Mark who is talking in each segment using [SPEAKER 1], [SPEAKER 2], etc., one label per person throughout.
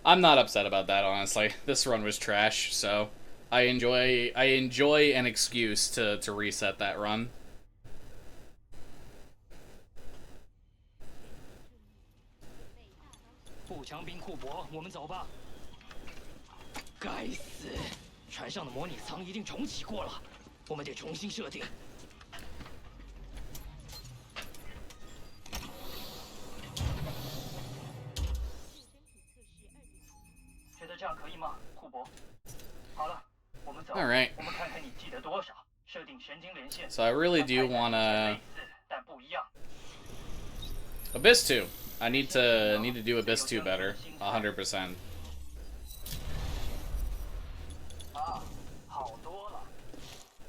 [SPEAKER 1] I'm not upset about that, honestly. This run was trash, so I enjoy an excuse to reset that run.
[SPEAKER 2] 步枪兵库珀，我们走吧。该死，船上的模拟舱一定重启过了，我们得重新设定。觉得这样可以吗，库珀？好了，我们走。
[SPEAKER 1] All right.
[SPEAKER 2] 我们看看你记得多少。设定神经连线。
[SPEAKER 1] So I really do wanna
[SPEAKER 2] 但不一样。
[SPEAKER 1] Abyss 2. I need to do Abyss 2 better. 100%.
[SPEAKER 2] 啊，好多了。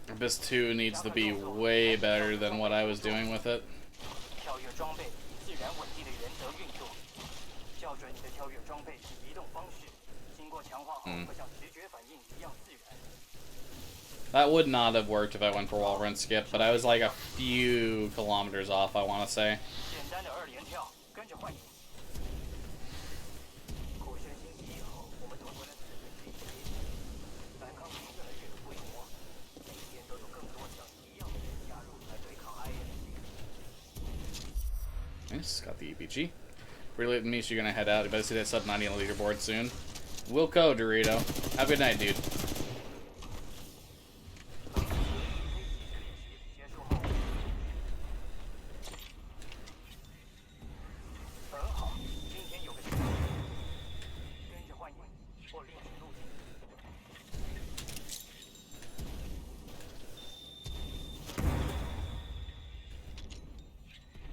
[SPEAKER 1] Abyss 2 needs to be way better than what I was doing with it.
[SPEAKER 2] 跳跃装备以自然稳定的原则运作，校准你的跳跃装备及移动方式，经过强化后会像直觉反应一样自然。
[SPEAKER 1] That would not have worked if I went for wall run skip, but I was like a few kilometers off, I want to say.
[SPEAKER 2] 简单的二连跳，跟着换影。扩身星期以后，我们夺回了4分之1阶级，反抗力越来越有规模，每天都有更多像你一样的人加入来对抗 IMC。
[SPEAKER 1] Nice, got the EPG. Really, Mish, you're gonna head out. You better see that sub 90 on the leaderboard soon. Wilco, Dorito. Have a good night, dude. 很好，今天有个跟着换影或另取路径。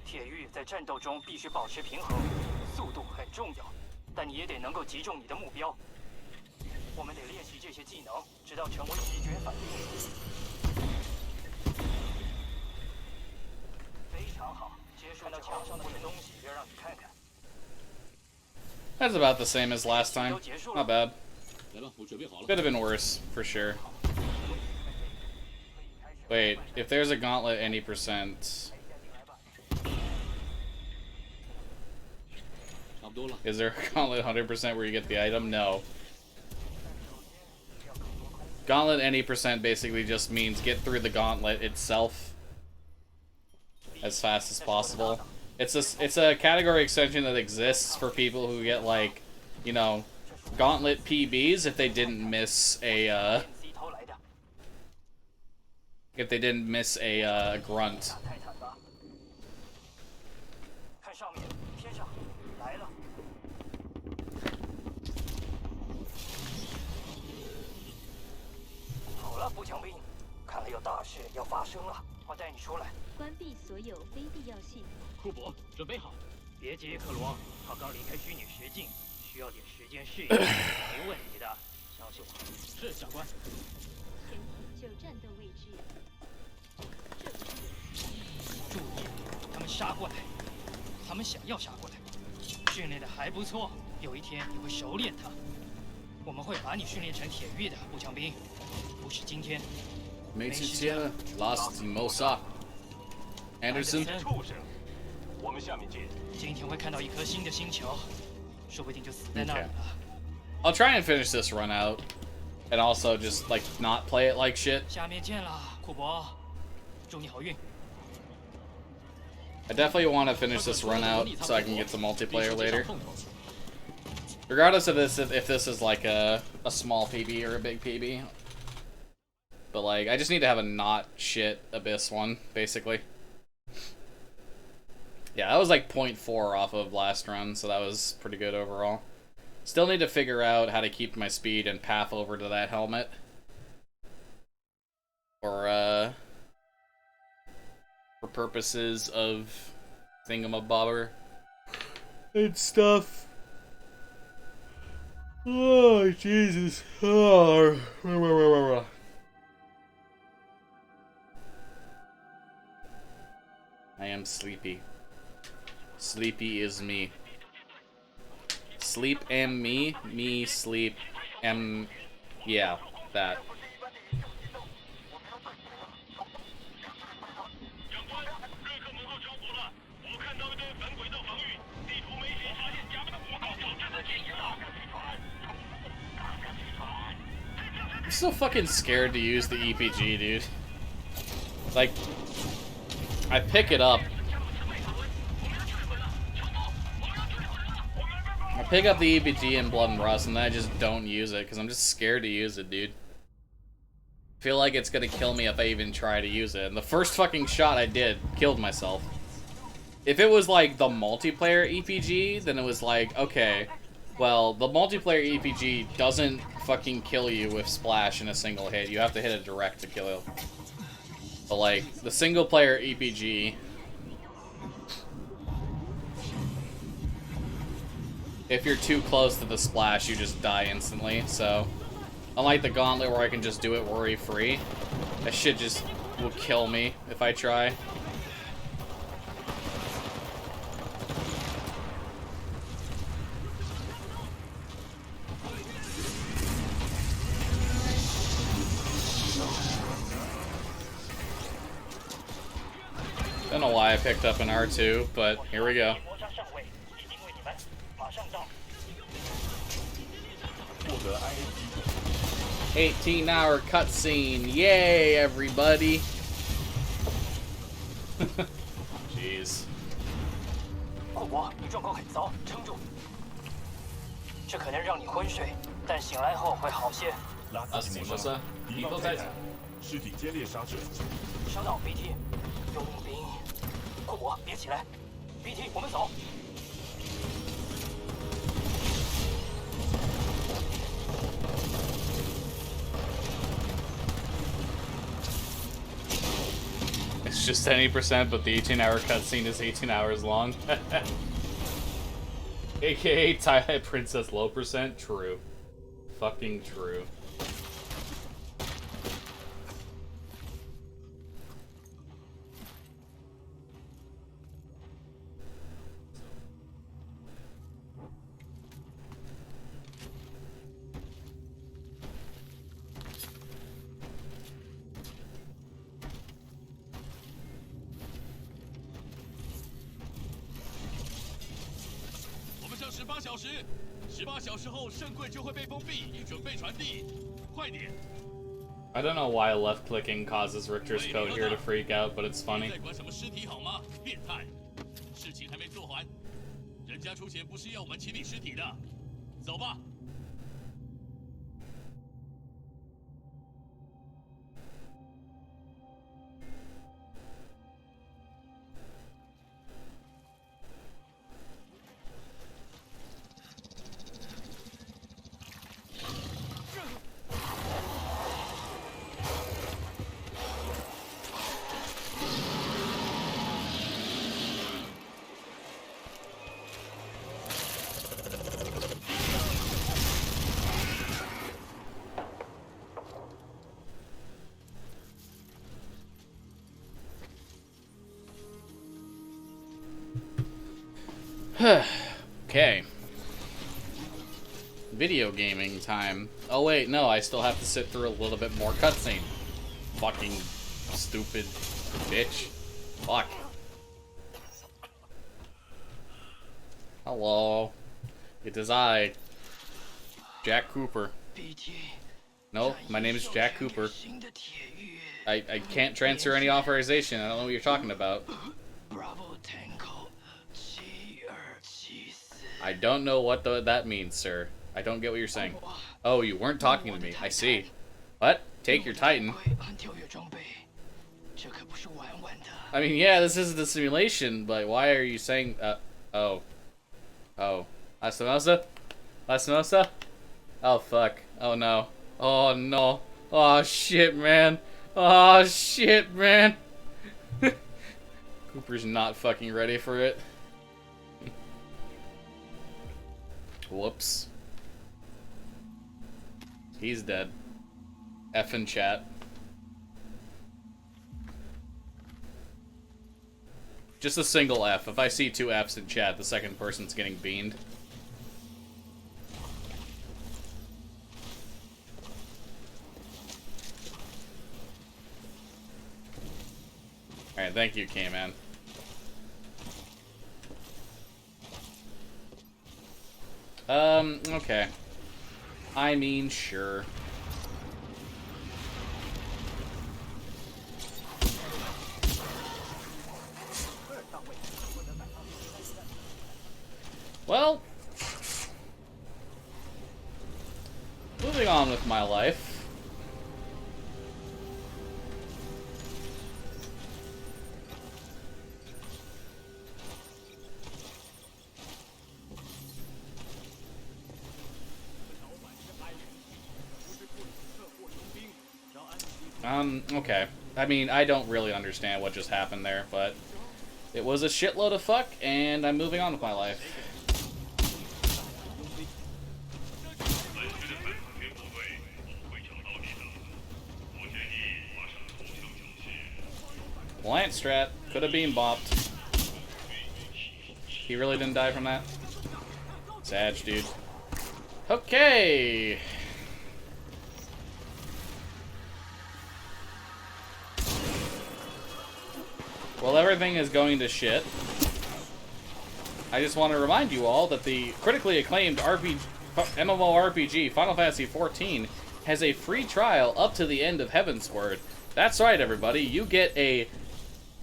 [SPEAKER 1] 铁玉在战斗中必须保持平衡，速度很重要，但你也得能够击中你的目标。我们得练习这些技能，直到成为直觉反应。非常好，结束看到墙上的东西，要让你看看。 That's about the same as last time. Not bad.
[SPEAKER 3] 来吧，我准备好了。
[SPEAKER 1] Could have been worse, for sure. Wait, if there's a gauntlet any percent,
[SPEAKER 3] 差不多了。
[SPEAKER 1] is there a gauntlet 100% where you get the item? No. Gauntlet any percent basically just means get through the gauntlet itself as fast as possible. It's a category extension that exists for people who get like, you know, gauntlet PBs if they didn't miss a grunt.
[SPEAKER 2] 看上面，天上来了。好了，步枪兵，看来有大事要发生了。我带你出来。
[SPEAKER 4] 关闭所有非必要信。
[SPEAKER 3] 库珀，准备好。
[SPEAKER 2] 别急，克罗，他刚离开虚拟实境，需要点时间适应。没问题的，相信我。
[SPEAKER 3] 是，长官。
[SPEAKER 4] 前就战斗位置。这不是。
[SPEAKER 2] 注意，他们杀过来，他们想要杀过来。训练的还不错，有一天你会熟练它。我们会把你训练成铁玉的步枪兵，不是今天。
[SPEAKER 1] Mexitia, Lost Mosa. Anderson.
[SPEAKER 2] 畜生，我们下面见。今天会看到一颗新的星球，说不定就死在那里了。
[SPEAKER 1] I'll try and finish this run out, and also just like not play it like shit.
[SPEAKER 2] 下面见了，库珀，祝你好运。
[SPEAKER 1] I definitely want to finish this run out so I can get some multiplayer later. Regardless of this, if this is like a small PB or a big PB. But like, I just need to have a not shit Abyss one, basically. Yeah, that was like 0.4 off of last run, so that was pretty good overall. Still need to figure out how to keep my speed and path over to that helmet. For purposes of thingamabobber and stuff. Oh, Jesus. Oh. I am sleepy. Sleepy is me. Sleep am me. Me sleep am... Yeah, that. so fucking scared to use the EPG, dude. Like, I pick it up. I pick up the EPG in Blood and Rust, and then I just don't use it, because I'm just scared to use it, dude. I feel like it's gonna kill me if I even try to use it. And the first fucking shot I did killed myself. If it was like the multiplayer EPG, then it was like, okay, well, the multiplayer EPG doesn't fucking kill you with splash in a single hit. You have to hit it direct to kill it. But like, the single player EPG, if you're too close to the splash, you just die instantly. So, unlike the Gauntlet where I can just do it worry-free, that shit just will kill me if I try. Don't know why I picked up an R2, but here we go. 18-hour cutscene, yay, everybody! Jeez.
[SPEAKER 2] 顾博，你状况很糟，撑住。这可能让你昏睡，但醒来后会好些。
[SPEAKER 5] 拉斯提摩沙，敌方在此，尸体歼猎杀者。
[SPEAKER 2] 收到 BT， 佣兵。顾博，别起来 ，BT， 我们走。
[SPEAKER 1] It's just 20%, but the 18-hour cutscene is 18 hours long. AKA tie Princess low percent? True. Fucking true. I don't know why left-clicking causes Richter's coat here to freak out, but it's funny.
[SPEAKER 3] 事情还没做完，人家出钱不是要我们清理尸体的，走吧。
[SPEAKER 1] Okay. Video gaming time. Oh wait, no, I still have to sit through a little bit more cutscene. Fucking stupid bitch. Fuck. Hello. It is I, Jack Cooper. No, my name is Jack Cooper. I can't transfer any authorization. I don't know what you're talking about. I don't know what that means, sir. I don't get what you're saying. Oh, you weren't talking to me. I see. What? Take your Titan. I mean, yeah, this isn't a simulation, but why are you saying, oh. Oh. Lastimosa? Lastimosa? Oh, fuck. Oh, no. Oh, no. Oh, shit, man. Oh, shit, man. Cooper's not fucking ready for it. Whoops. He's dead. F in chat. Just a single F. If I see two Fs in chat, the second person's getting beamed. Alright, thank you, K-Man. Okay. I mean, sure. Well, moving on with my life. Okay. I mean, I don't really understand what just happened there, but it was a shitload of fuck, and I'm moving on with my life. Lance Strat could have been bopped. He really didn't die from that? Sag, dude. Okay. Well, everything is going to shit. I just want to remind you all that the critically acclaimed MMORPG Final Fantasy XIV has a free trial up to the end of Heavensward. That's right, everybody. You get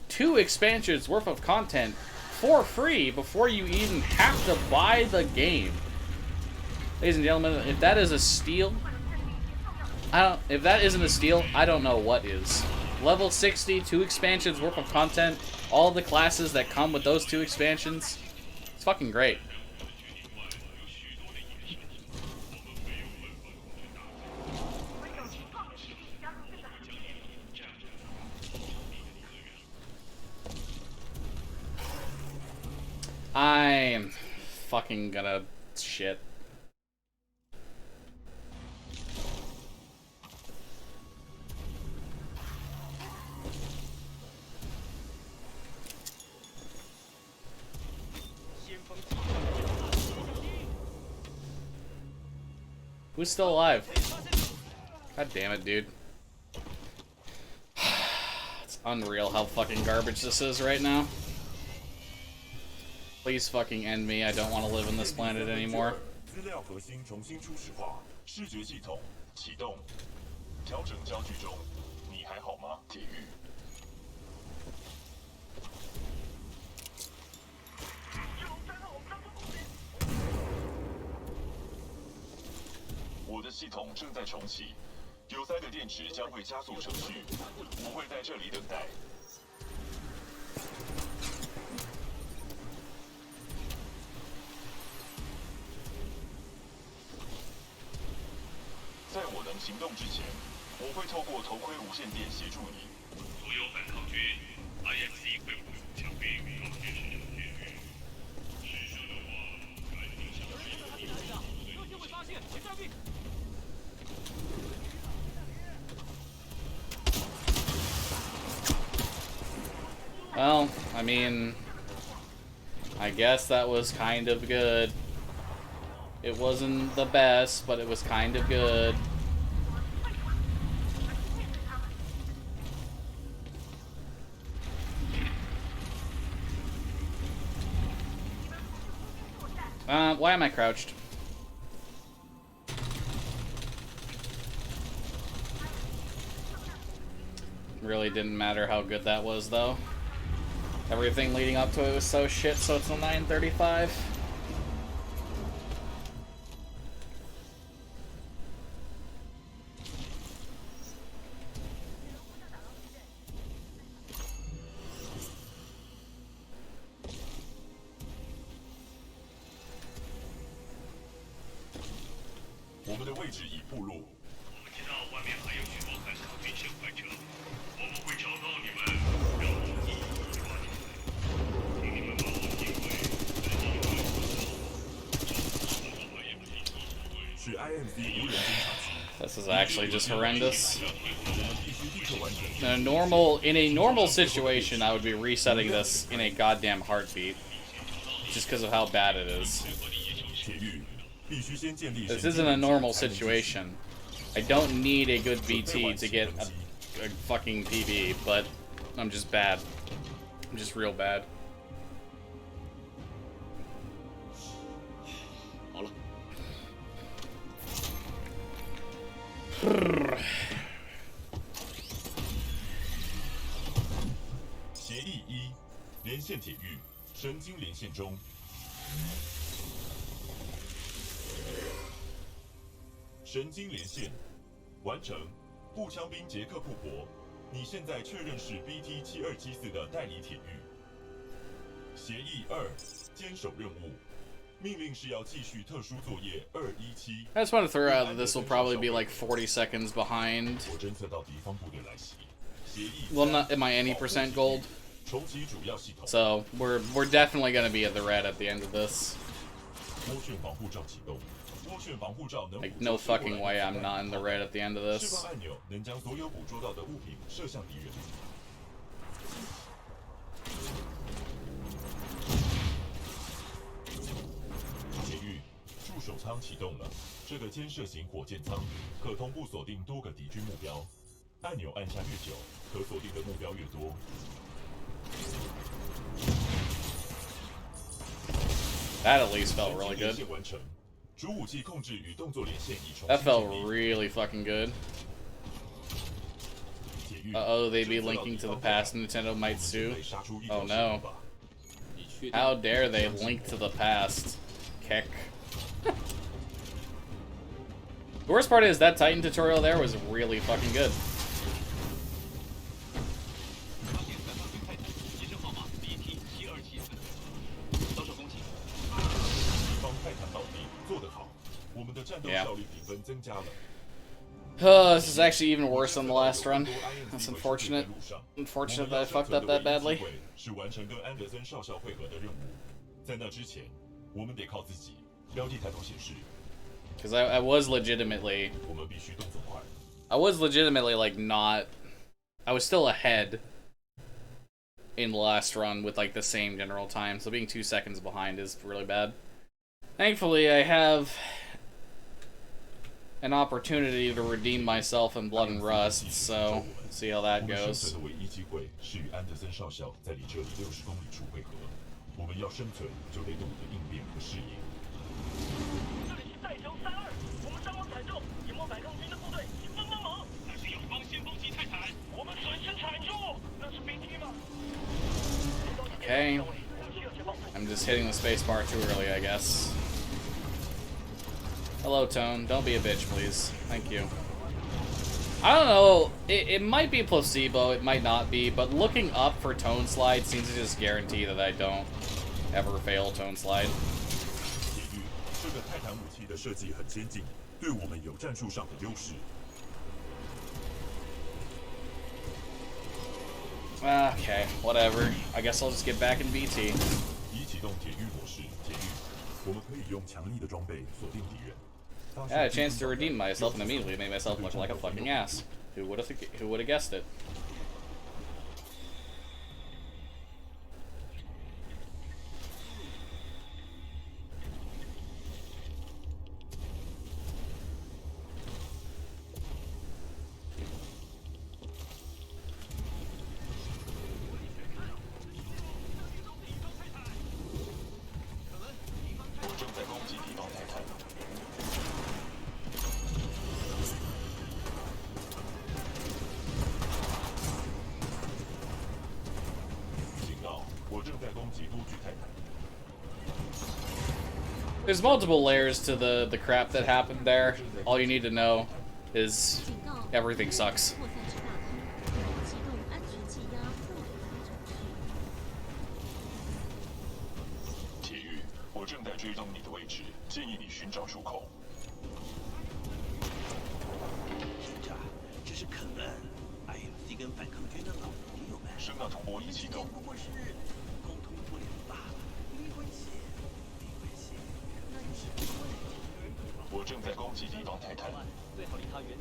[SPEAKER 1] 2 expansions worth of content for free before you even have to buy the game. Ladies and gentlemen, if that is a steal, if that isn't a steal, I don't know what is. Level 60, 2 expansions worth of content, all the classes that come with those 2 expansions. It's fucking great. I'm fucking gonna shit. Who's still alive? God damn it, dude. It's unreal how fucking garbage this is right now. Please fucking end me. I don't want to live on this planet anymore.
[SPEAKER 5] 资料核心重新初始化，视觉系统启动，调整焦距中，你还好吗？体育。我的系统正在重启，有3个电池将会加速程序，我会在这里等待。 在我能行动之前，我会透过头盔无线电协助你。所有反抗军 ，IMC 会部署枪兵防御市场监狱。试射的话，赶紧向前。有机会发现，请站定。
[SPEAKER 1] Well, I mean, I guess that was kind of good. It wasn't the best, but it was kind of good. Why am I crouched? Really didn't matter how good that was, though. Everything leading up to it was so shit, so it's a 935. This is actually just horrendous. In a normal situation, I would be resetting this in a goddamn heartbeat, just because of how bad it is. This isn't a normal situation. I don't need a good BT to get a fucking PB, but I'm just bad. I'm just real bad.
[SPEAKER 5] 神经连线完成。步枪兵杰克·库珀，你现在确认是 BT-7274的代理铁狱。协议2，坚守任务。命令是要继续特殊作业217。
[SPEAKER 1] I just want to throw out that this will probably be like 40 seconds behind.
[SPEAKER 5] 我侦测到敌方部队来袭。协议
[SPEAKER 1] Well, not am I any percent gold?
[SPEAKER 5] 重启主要系统。
[SPEAKER 1] So we're definitely gonna be at the red at the end of this.
[SPEAKER 5] 涡旋防护罩启动。涡旋防护罩能
[SPEAKER 1] Like no fucking way I'm not in the red at the end of
[SPEAKER 5] 释
[SPEAKER 1] this.
[SPEAKER 5] 放按钮能将所有捕捉到的物品射向敌人。监狱助手舱启动了，这个监射型火箭舱可同步锁定多个敌军目标。按钮按下越久，可锁定的目标越多。
[SPEAKER 1] That at least felt really
[SPEAKER 5] 连
[SPEAKER 1] good.
[SPEAKER 5] 线完成，主武器控制与动作连线已重新
[SPEAKER 1] That felt
[SPEAKER 5] 建立。
[SPEAKER 1] really fucking good.
[SPEAKER 5] 铁狱
[SPEAKER 1] Uh-oh, they be linking to the past Nintendo might sue. Oh no. How dare they link to the past? Kick. The worst part is that Titan tutorial there was really fucking good.
[SPEAKER 3] 发现反抗军泰坦，机身号码 BT-7274，遭受攻击。
[SPEAKER 5] 敌方泰坦倒地，做得好，我们的战斗
[SPEAKER 1] Yeah.
[SPEAKER 5] 效率评分增加了。
[SPEAKER 1] This is actually even worse than the last run. That's unfortunate. Unfortunate that I fucked up that badly.
[SPEAKER 5] 是完成跟安德森少校会合的任务，在那之前，我们得靠自己。标记抬头显示，
[SPEAKER 1] Because I was legitimately...
[SPEAKER 5] 我们必须动作快。
[SPEAKER 1] I was legitimately, like, not... I was still ahead in the last run with, like, the same general time, so being 2 seconds behind is really bad. Thankfully, I have an opportunity to redeem myself in Blood and Rust, so see how
[SPEAKER 5] 我
[SPEAKER 1] that
[SPEAKER 5] 们生
[SPEAKER 1] goes.
[SPEAKER 5] 存的唯一机会是与安德森少校在离这里60公里处会合。我们要生存，就得懂得应变和适应。
[SPEAKER 6] 这里是带球32，我们伤亡惨重，隐没反抗军的部队，请帮帮忙！
[SPEAKER 3] 那是友方先锋级泰坦。
[SPEAKER 6] 我们损失惨重，那是 BT 吗？
[SPEAKER 1] Okay. I'm just hitting the spacebar too early, I guess. Hello, Tone. Don't be a bitch, please. Thank you. I don't know. It might be placebo, it might not be, but looking up for Tone Slide seems to just guarantee that I don't ever fail Tone Slide.
[SPEAKER 5] 铁狱，这个泰坦武器的设计很先进，对我们有战术上的优势。
[SPEAKER 1] Okay, whatever. I guess I'll just get back in BT.
[SPEAKER 5] 已启动铁狱模式，铁狱，我们可以用强力的装备锁定敌人。
[SPEAKER 1] I had a chance to redeem myself and immediately made myself look like a fucking ass. Who would have guessed it? There's multiple layers to the crap that happened there. All you need to know is everything sucks.
[SPEAKER 4] 迫在之大亨，启动安全气压破土程序。
[SPEAKER 5] 铁狱，我正在追踪你的位置，建议你寻找出口。
[SPEAKER 7] 是这，这是肯恩，IMC 跟反抗军的老朋友们。
[SPEAKER 5] 声纳图波仪启动。
[SPEAKER 7] 不过是沟通不良罢了，没关系，没关系。那你是说的
[SPEAKER 5] 我正在攻击敌方泰坦。
[SPEAKER 2] 最好离他远点。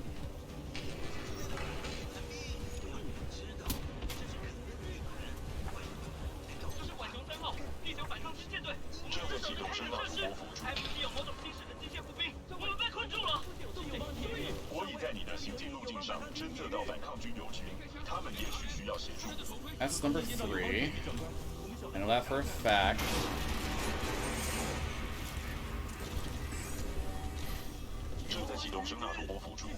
[SPEAKER 7] 不要你们知道，这是肯恩地盘。
[SPEAKER 2] 这是管熊3号，地球反抗军舰队。
[SPEAKER 5] 正在启动声纳图波辅助。
[SPEAKER 2] IMC 有某种新式的机械步兵，我们被困住了。
[SPEAKER 5] 我已在你的行进路径上侦测到反抗军友军，他们也许需要协助。
[SPEAKER 1] That's number 3. I know that for a fact.
[SPEAKER 5] 正在启动声纳图波辅助。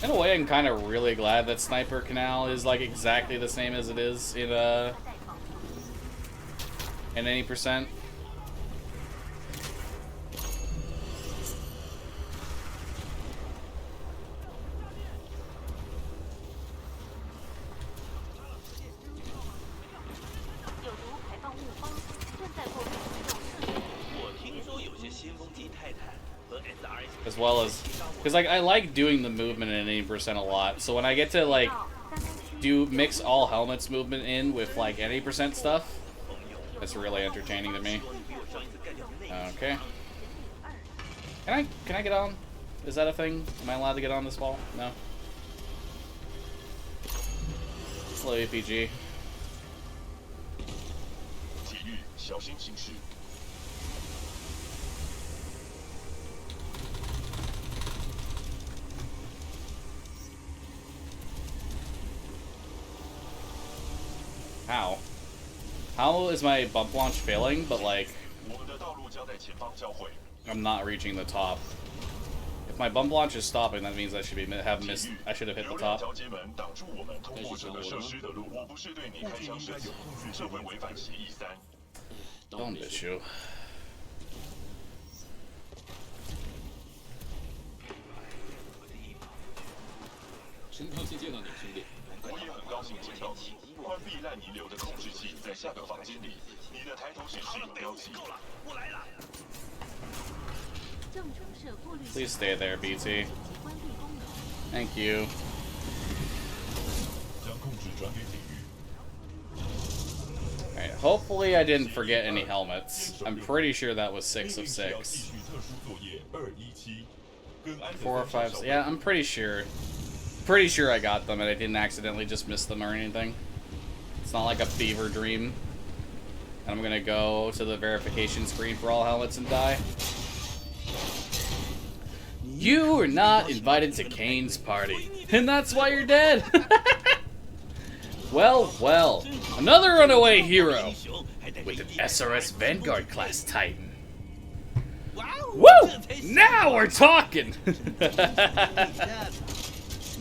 [SPEAKER 1] In a way, I'm kind of really glad that Sniper Canal is like exactly the same as it is in any percent.
[SPEAKER 4] 再过被诅咒刺激。
[SPEAKER 7] 我听说有些先锋级泰坦和 SR
[SPEAKER 1] as well as because like I like doing the movement in 80% a lot. So when I get to like mix all helmets movement in with like 80% stuff, it's really entertaining to me. Okay. Can I get on? Is that a thing? Am I allowed to get on this ball? No. Slow APG.
[SPEAKER 5] 体育小心行事。
[SPEAKER 1] How? How is my bump launch failing, but like
[SPEAKER 5] 我们的道路将在前方交汇。
[SPEAKER 1] I'm not reaching the top? If my bump launch is stopping, that means I should I should have hit the
[SPEAKER 5] 流量
[SPEAKER 1] top.
[SPEAKER 5] 交接门挡住我们通过这个设施的路。我不是对你开枪射击，这会违反协议3。
[SPEAKER 1] Don't issue.
[SPEAKER 3] 真高兴见到你，兄弟。
[SPEAKER 5] 我也很高兴见到你。关闭烂泥流的控制器在下个房间里。你的抬头显示有标记。
[SPEAKER 7] 够了，我来了。
[SPEAKER 4] 正重设过滤
[SPEAKER 1] Please stay there, BT.
[SPEAKER 4] 及关闭功能。
[SPEAKER 1] Thank you.
[SPEAKER 5] 将控制转给体育。
[SPEAKER 1] Alright, hopefully I didn't forget any helmets. I'm pretty sure that was 6 of
[SPEAKER 5] 继
[SPEAKER 1] 6.
[SPEAKER 5] 续特殊作业217。跟安德
[SPEAKER 1] 4 or
[SPEAKER 5] 森
[SPEAKER 1] 5.
[SPEAKER 5] 小
[SPEAKER 1] Yeah, I'm pretty sure. Pretty sure I got them and I didn't accidentally just miss them or anything. It's not like a fever dream. And I'm gonna go to the verification screen for all helmets and die. You are not invited to Kane's party, and that's why you're dead. Well, well, another runaway hero with an SRS Vanguard class Titan. Woo! Now we're talking.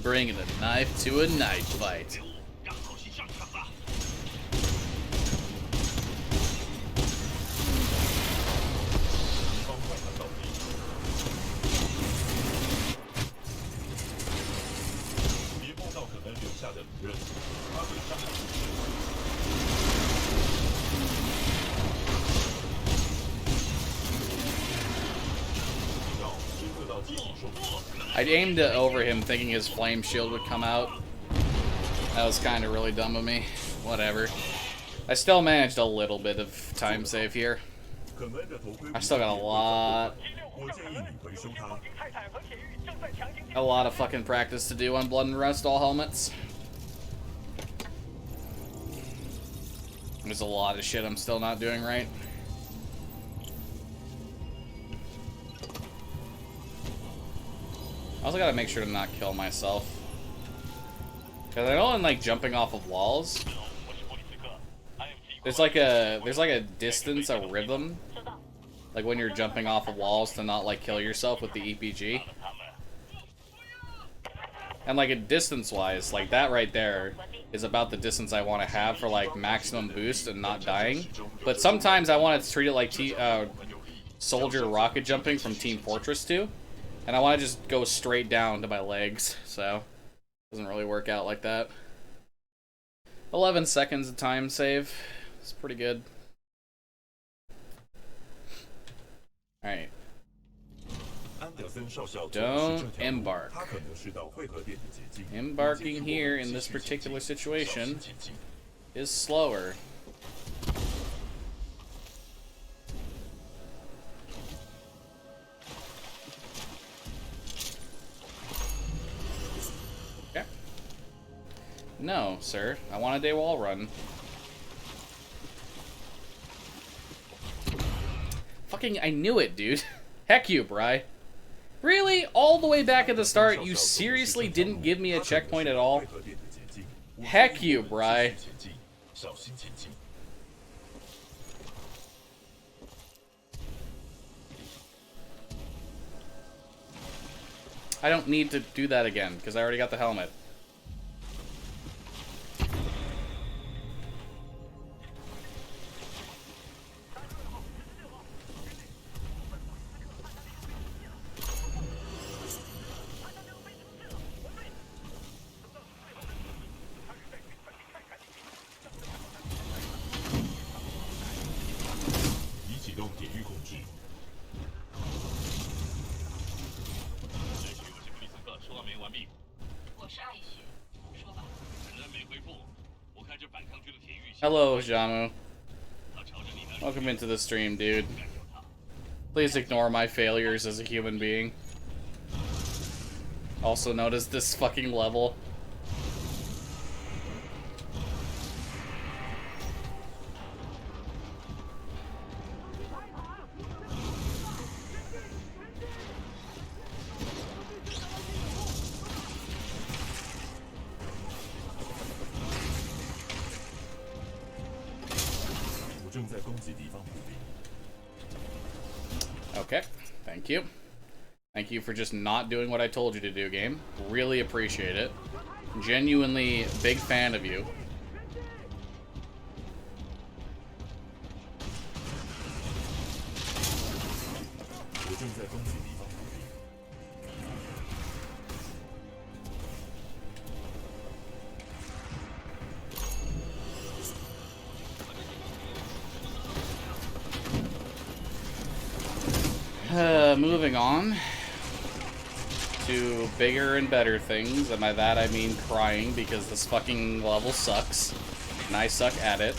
[SPEAKER 1] Bringing a knife to a knife fight.
[SPEAKER 3] 让好戏上场吧。
[SPEAKER 5] 方快船到底。别碰到可能留下的人，他会伤害自身。要监测到机体受损。
[SPEAKER 1] I aimed it over him thinking his flame shield would come out. That was kind of really dumb of me. Whatever. I still managed a little bit of time save here.
[SPEAKER 5] 可闷着头盔。
[SPEAKER 1] I still got a lot
[SPEAKER 5] 我建议你回收它。
[SPEAKER 6] 泰坦和铁玉正在强行
[SPEAKER 1] A lot of fucking practice to do on Blood and Rust all helmets. There's a lot of shit I'm still not doing right. I also gotta make sure to not kill myself. Cause I know in like jumping off of walls, there's like a distance, a rhythm, like when you're jumping off of walls to not like kill yourself with the EPG. And like a distance-wise, like that right there is about the distance I want to have for like maximum boost and not dying. But sometimes I want to treat it like soldier rocket jumping from Team Fortress 2. And I want to just go straight down to my legs, so it doesn't really work out like that. 11 seconds of time save. It's pretty good. Alright. Don't embark. Embarking here in this particular situation is slower. Okay. No, sir. I want a day wall run. Fucking, I knew it, dude. Heck you, Bri. Really? All the way back at the start, you seriously didn't give me a checkpoint at all? Heck you, Bri. I don't need to do that again, because I already got the helmet. Hello, Jamu.
[SPEAKER 3] 他朝着你那里
[SPEAKER 1] Welcome into the stream, dude. Please ignore my failures as a human being. Also notice this fucking level. Okay, thank you. Thank you for just not doing what I told you to do, game. Really appreciate it. Genuinely big fan of you. Moving on to bigger and better things, and by that I mean crying because this fucking level sucks, and I suck at it.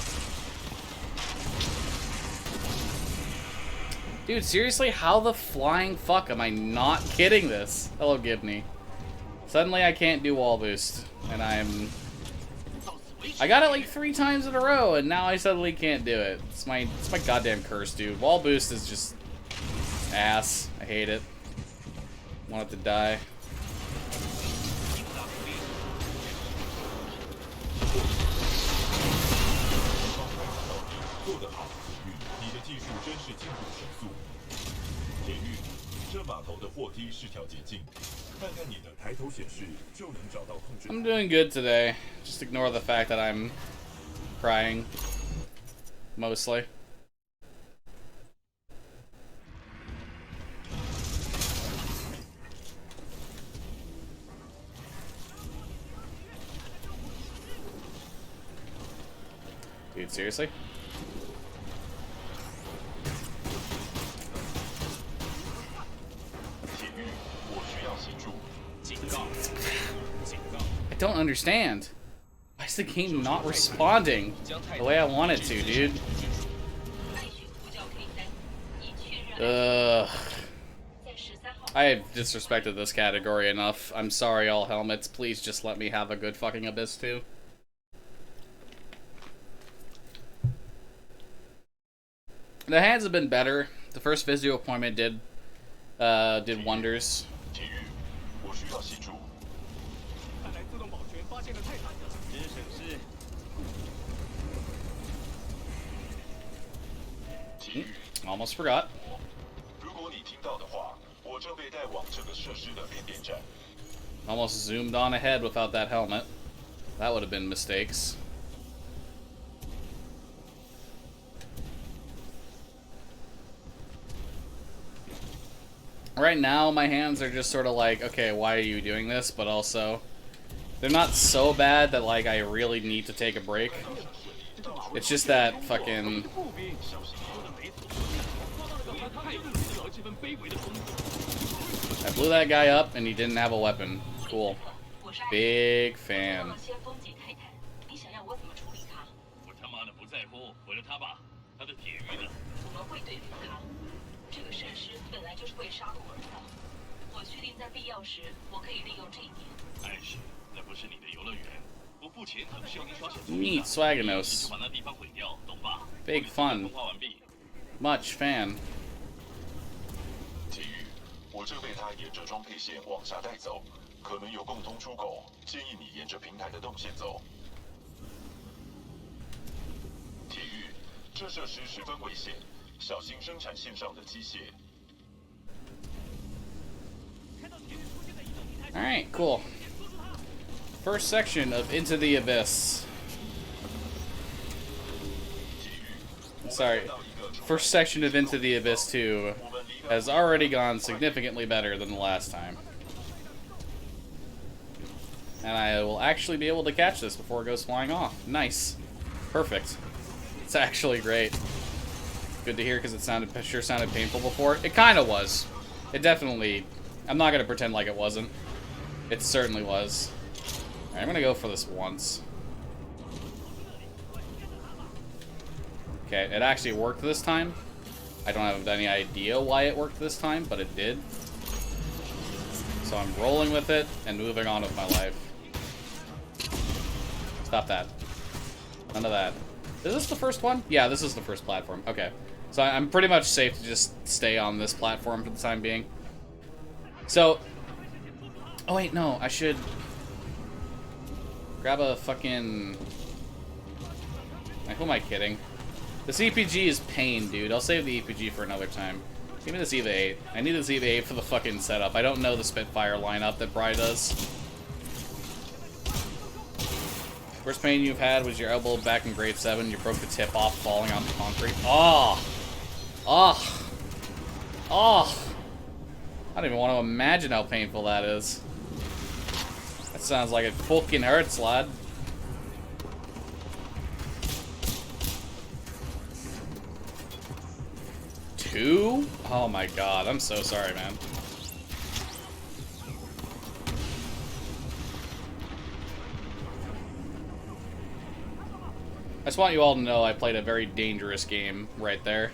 [SPEAKER 1] Dude, seriously, how the flying fuck am I not getting this? Hello, Gibney. Suddenly I can't do wall boost, and I got it like 3 times in a row, and now I suddenly can't do it. It's my goddamn curse, dude. Wall boost is just ass. I hate it. Want it to die. I'm doing good today. Just ignore the fact that I'm crying. Mostly. Dude, seriously? I don't understand. Why is the game not responding the way I want it to, dude? Ugh. I have disrespected this category enough. I'm sorry, all helmets. Please just let me have a good fucking Abyss 2. The hands have been better. The first physio appointment did wonders.
[SPEAKER 7] 看来自动保全发现的太晚了。真省事。
[SPEAKER 1] Almost forgot.
[SPEAKER 5] 如果你听到的话，我正被带往这个设施的变电站。
[SPEAKER 1] Almost zoomed on ahead without that helmet. That would have been mistakes. Right now, my hands are just sort of like, okay, why are you doing this? But also, they're not so bad that, like, I really need to take a break. It's just that fucking... I blew that guy up and he didn't have a weapon. Cool. Big fan.
[SPEAKER 3] 我他妈的不在乎，毁了他吧，他的铁玉呢？
[SPEAKER 4] 我们会对付他。这个设施本来就是为杀戮而造。我确定在必要时，我可以利用这一点。
[SPEAKER 3] 艾什，那不是你的游乐园，我付钱可不是要你耍小聪
[SPEAKER 1] Neat
[SPEAKER 3] 明的。
[SPEAKER 1] Swaganos.
[SPEAKER 3] 就把那地方毁掉，懂吧？
[SPEAKER 1] Big fun.
[SPEAKER 3] 通话完毕。
[SPEAKER 1] Much fan.
[SPEAKER 5] 体育，我正被他沿着装配线往下带走，可能有共通出口，建议你沿着平台的动线走。体育，这设施十分危险，小心生产线上的机械。
[SPEAKER 1] Alright, cool. First section of Into the Abyss. Sorry. First section of Into the Abyss 2 has already gone significantly better than the last time. And I will actually be able to catch this before it goes flying off. Nice. Perfect. It's actually great. Good to hear because it sure sounded painful before. It kind of was. It definitely... I'm not going to pretend like it wasn't. It certainly was. Alright, I'm going to go for this once. Okay, it actually worked this time. I don't have any idea why it worked this time, but it did. So I'm rolling with it and moving on with my life. Stop that. None of that. Is this the first one? Yeah, this is the first platform. Okay. So I'm pretty much safe to just stay on this platform for the time being. So... Oh wait, no, I should... grab a fucking... Like, who am I kidding? This EPG is pain, dude. I'll save the EPG for another time. Give me this EVA 8. I need this EVA 8 for the fucking setup. I don't know the Spitfire lineup that Bry does. Worst pain you've had was your elbow back in grade 7. You broke the tip off falling on the concrete. Oh! Oh! Oh! I don't even want to imagine how painful that is. That sounds like it fucking hurts, lad. Two? Oh my god, I'm so sorry, man. I just want you all to know I played a very dangerous game right there.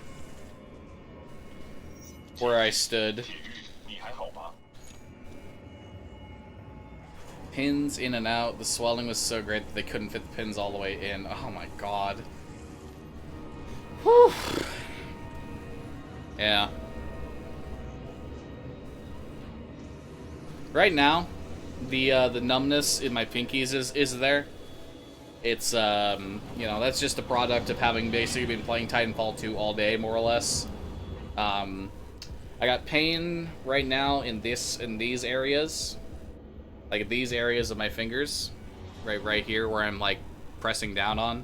[SPEAKER 1] Where I stood. Pins in and out. The swelling was so great that they couldn't fit the pins all the way in. Oh my god. Whew. Yeah. Right now, the numbness in my pinkies is there. It's, you know, that's just a product of having basically been playing Titanfall 2 all day, more or less. I got pain right now in these areas. Like, these areas of my fingers. Right here, where I'm, like, pressing down on.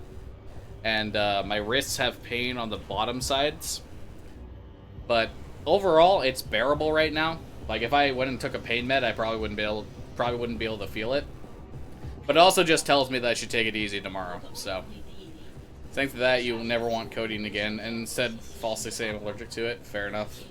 [SPEAKER 1] And, my wrists have pain on the bottom sides. But overall, it's bearable right now. Like, if I went and took a pain med, I probably wouldn't be able to feel it. But it also just tells me that I should take it easy tomorrow. So, thanks to that, you will never want codeine again. And instead, falsely say I'm allergic to it. Fair enough.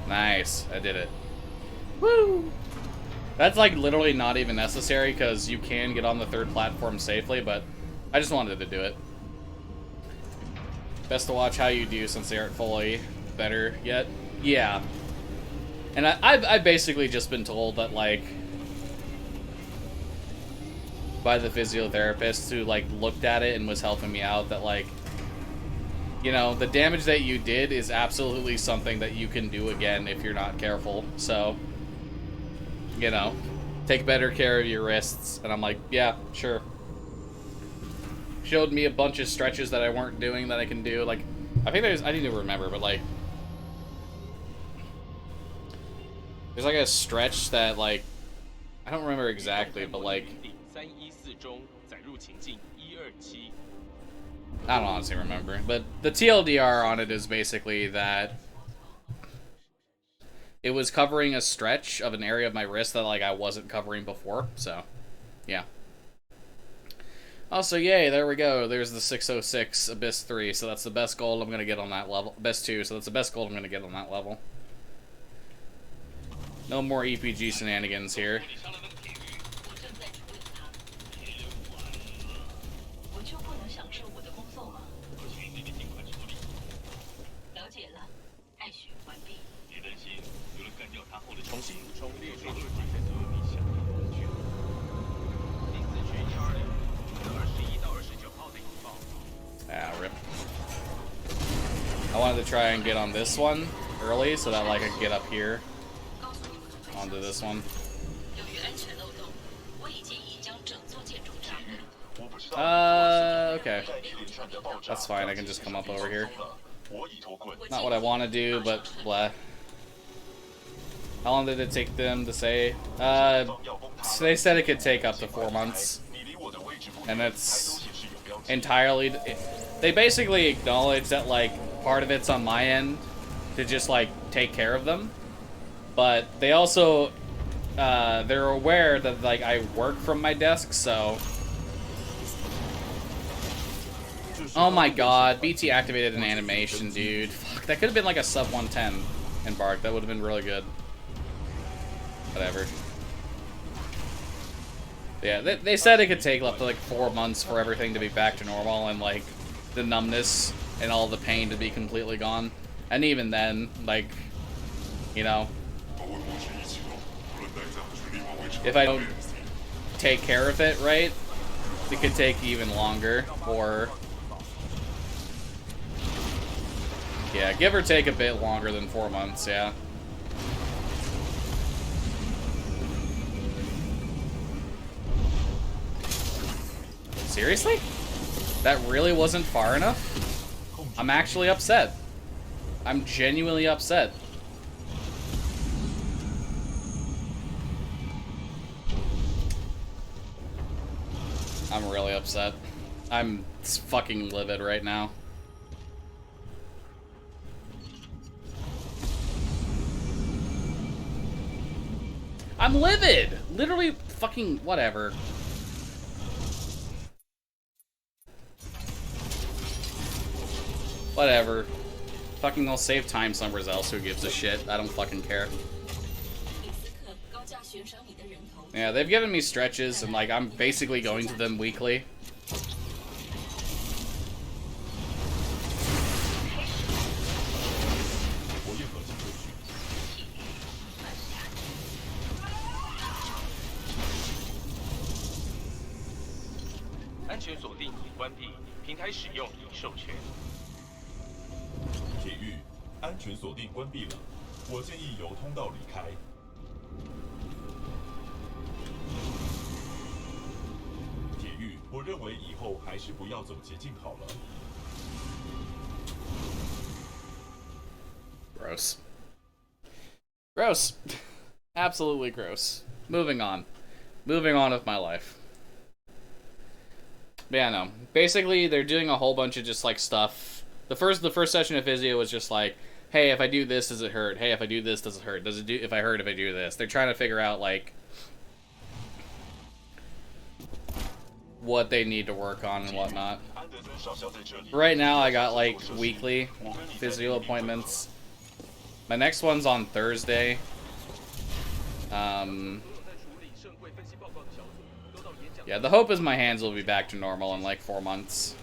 [SPEAKER 1] Nice, I did it. Woo! That's like literally not even necessary because you can get on the third platform safely, but I just wanted to do it. Best to watch how you do since they aren't fully better yet. Yeah. And I've basically just been told that, like, by the physiotherapist who, like, looked at it and was helping me out, that, like, you know, the damage that you did is absolutely something that you can do again if you're not careful. So, you know, take better care of your wrists. And I'm like, yeah, sure. Showed me a bunch of stretches that I weren't doing that I can do. Like, I think I didn't even remember, but, like, there's, like, a stretch that, like, I don't remember exactly, but, like, I don't honestly remember. But the TLDR on it is basically that it was covering a stretch of an area of my wrist that, like, I wasn't covering before. So, yeah. Also, yay, there we go. There's the 606 Abyss 3, so that's the best gold I'm going to get on that level. Abyss 2, so that's the best gold I'm going to get on that level. No more EPG shenanigans here. Ah, rip. I wanted to try and get on this one early so that, like, I could get up here onto this one. Okay. That's fine, I can just come up over here. Not what I want to do, but blah. How long did it take them to say? They said it could take up to 4 months. and
[SPEAKER 5] 还都
[SPEAKER 1] it's
[SPEAKER 5] 显示有标记。
[SPEAKER 1] entirely. They basically acknowledge that like part of it's on my end to just like take care of them, but they also they're aware that like I work from my desk, so. Oh my god, BT activated an animation, dude. Fuck, that could have been like a sub 110 embark. That would have been really good. Whatever. Yeah, they said it could take up to like 4 months for everything to be back to normal and like the numbness and all the pain to be completely gone. And even then, like, you know, if I don't take care of it right, it could take even longer, or yeah, give or take a bit longer than 4 months, yeah. Seriously? That really wasn't far enough? I'm actually upset. I'm genuinely upset. I'm really upset. I'm fucking livid right now. I'm livid! Literally fucking whatever. Whatever. Fucking I'll save time somewhere else, who gives a shit? I don't fucking care. Yeah, they've given me stretches, and like I'm basically going to them weekly. Gross. Gross. Absolutely gross. Moving on. Moving on with my life. But yeah, no. Basically, they're doing a whole bunch of just like stuff. The first session of physio was just like, hey, if I do this, does it hurt? Hey, if I do this, does it hurt? Does it do if I do this? They're trying to figure out like what they need to work on and whatnot. Right now, I got like weekly physio appointments. My next one's on Thursday. Yeah, the hope is my hands will be back to normal in like 4 months.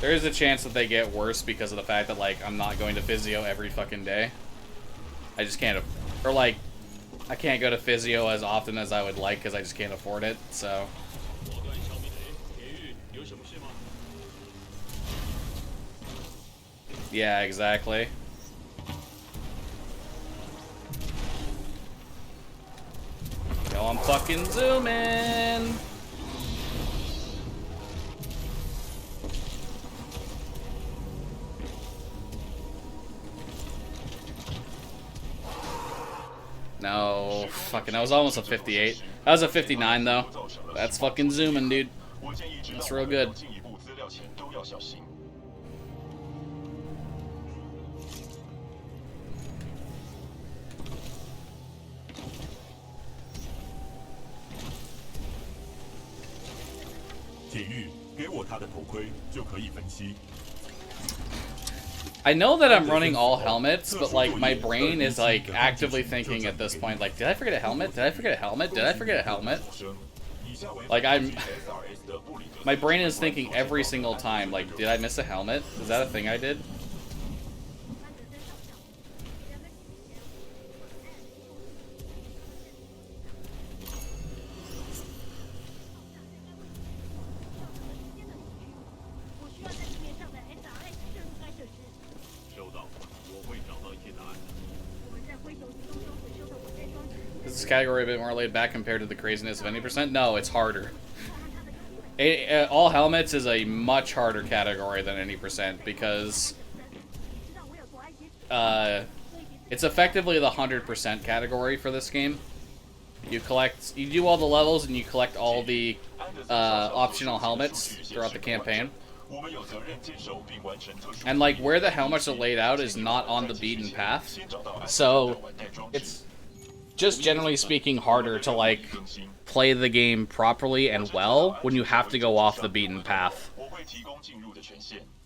[SPEAKER 1] There is a chance that they get worse because of the fact that like I'm not going to physio every fucking day. I just can't, or like I can't go to physio as often as I would like because I just can't afford it. So. Yeah, exactly. Yo, I'm fucking zooming. No, fucking, that was almost a 58. That was a 59 though. That's fucking zooming, dude. That's real good. I know that I'm running all helmets, but like my brain is like actively thinking at this point, like, did I forget a helmet? Did I forget a helmet? Did I forget a helmet? Like my brain is thinking every single time, like, did I miss a helmet? Is that a thing I did? Is this category a bit more laid back compared to the craziness of 90%? No, it's harder. All helmets is a much harder category than 90% because it's effectively the 100% category for this game. You do all the levels and you collect all the optional helmets throughout the campaign. And like where the helmets are laid out is not on the beaten path, so it's just generally speaking harder to like play the game properly and well when you have to go off the beaten path.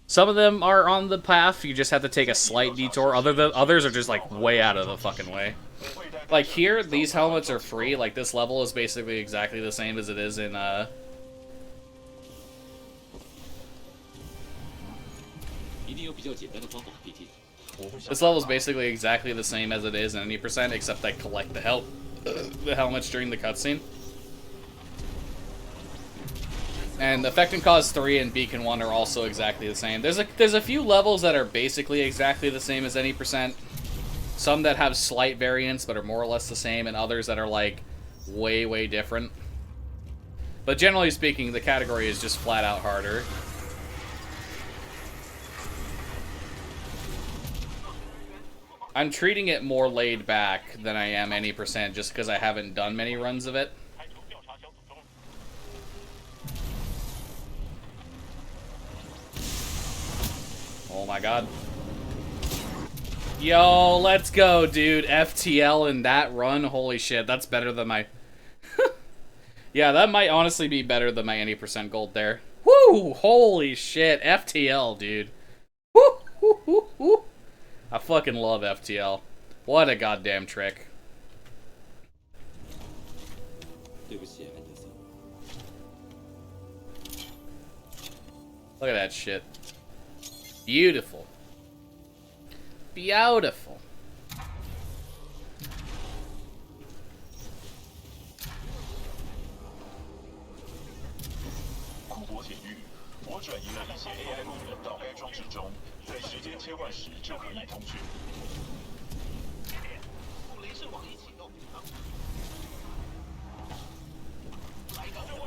[SPEAKER 1] Some of them are on the path, you just have to take a slight detour. Others are just like way out of the fucking way. Like here, these helmets are free. Like this level is basically exactly the same as it is in this level is basically exactly the same as it is in any percent, except I collect the helmets during the cutscene. And Effect and Cause 3 and Beacon 1 are also exactly the same. There's a few levels that are basically exactly the same as any percent. Some that have slight variants but are more or less the same, and others that are like way, way different. But generally speaking, the category is just flat out harder. I'm treating it more laid back than I am any percent just because I haven't done many runs of it. Oh my god. Yo, let's go, dude. FTL in that run. Holy shit, that's better than my... Yeah, that might honestly be better than my any percent gold there. Woo! Holy shit. FTL, dude. Woo! Woo! Woo! Woo! I fucking love FTL. What a goddamn trick. Look at that shit. Beautiful. Beautiful.
[SPEAKER 5] 库珀铁域，我转移了一些 AI 功能到该装置中，在时间切换时就可以通讯。雷射网已启动。来个任务。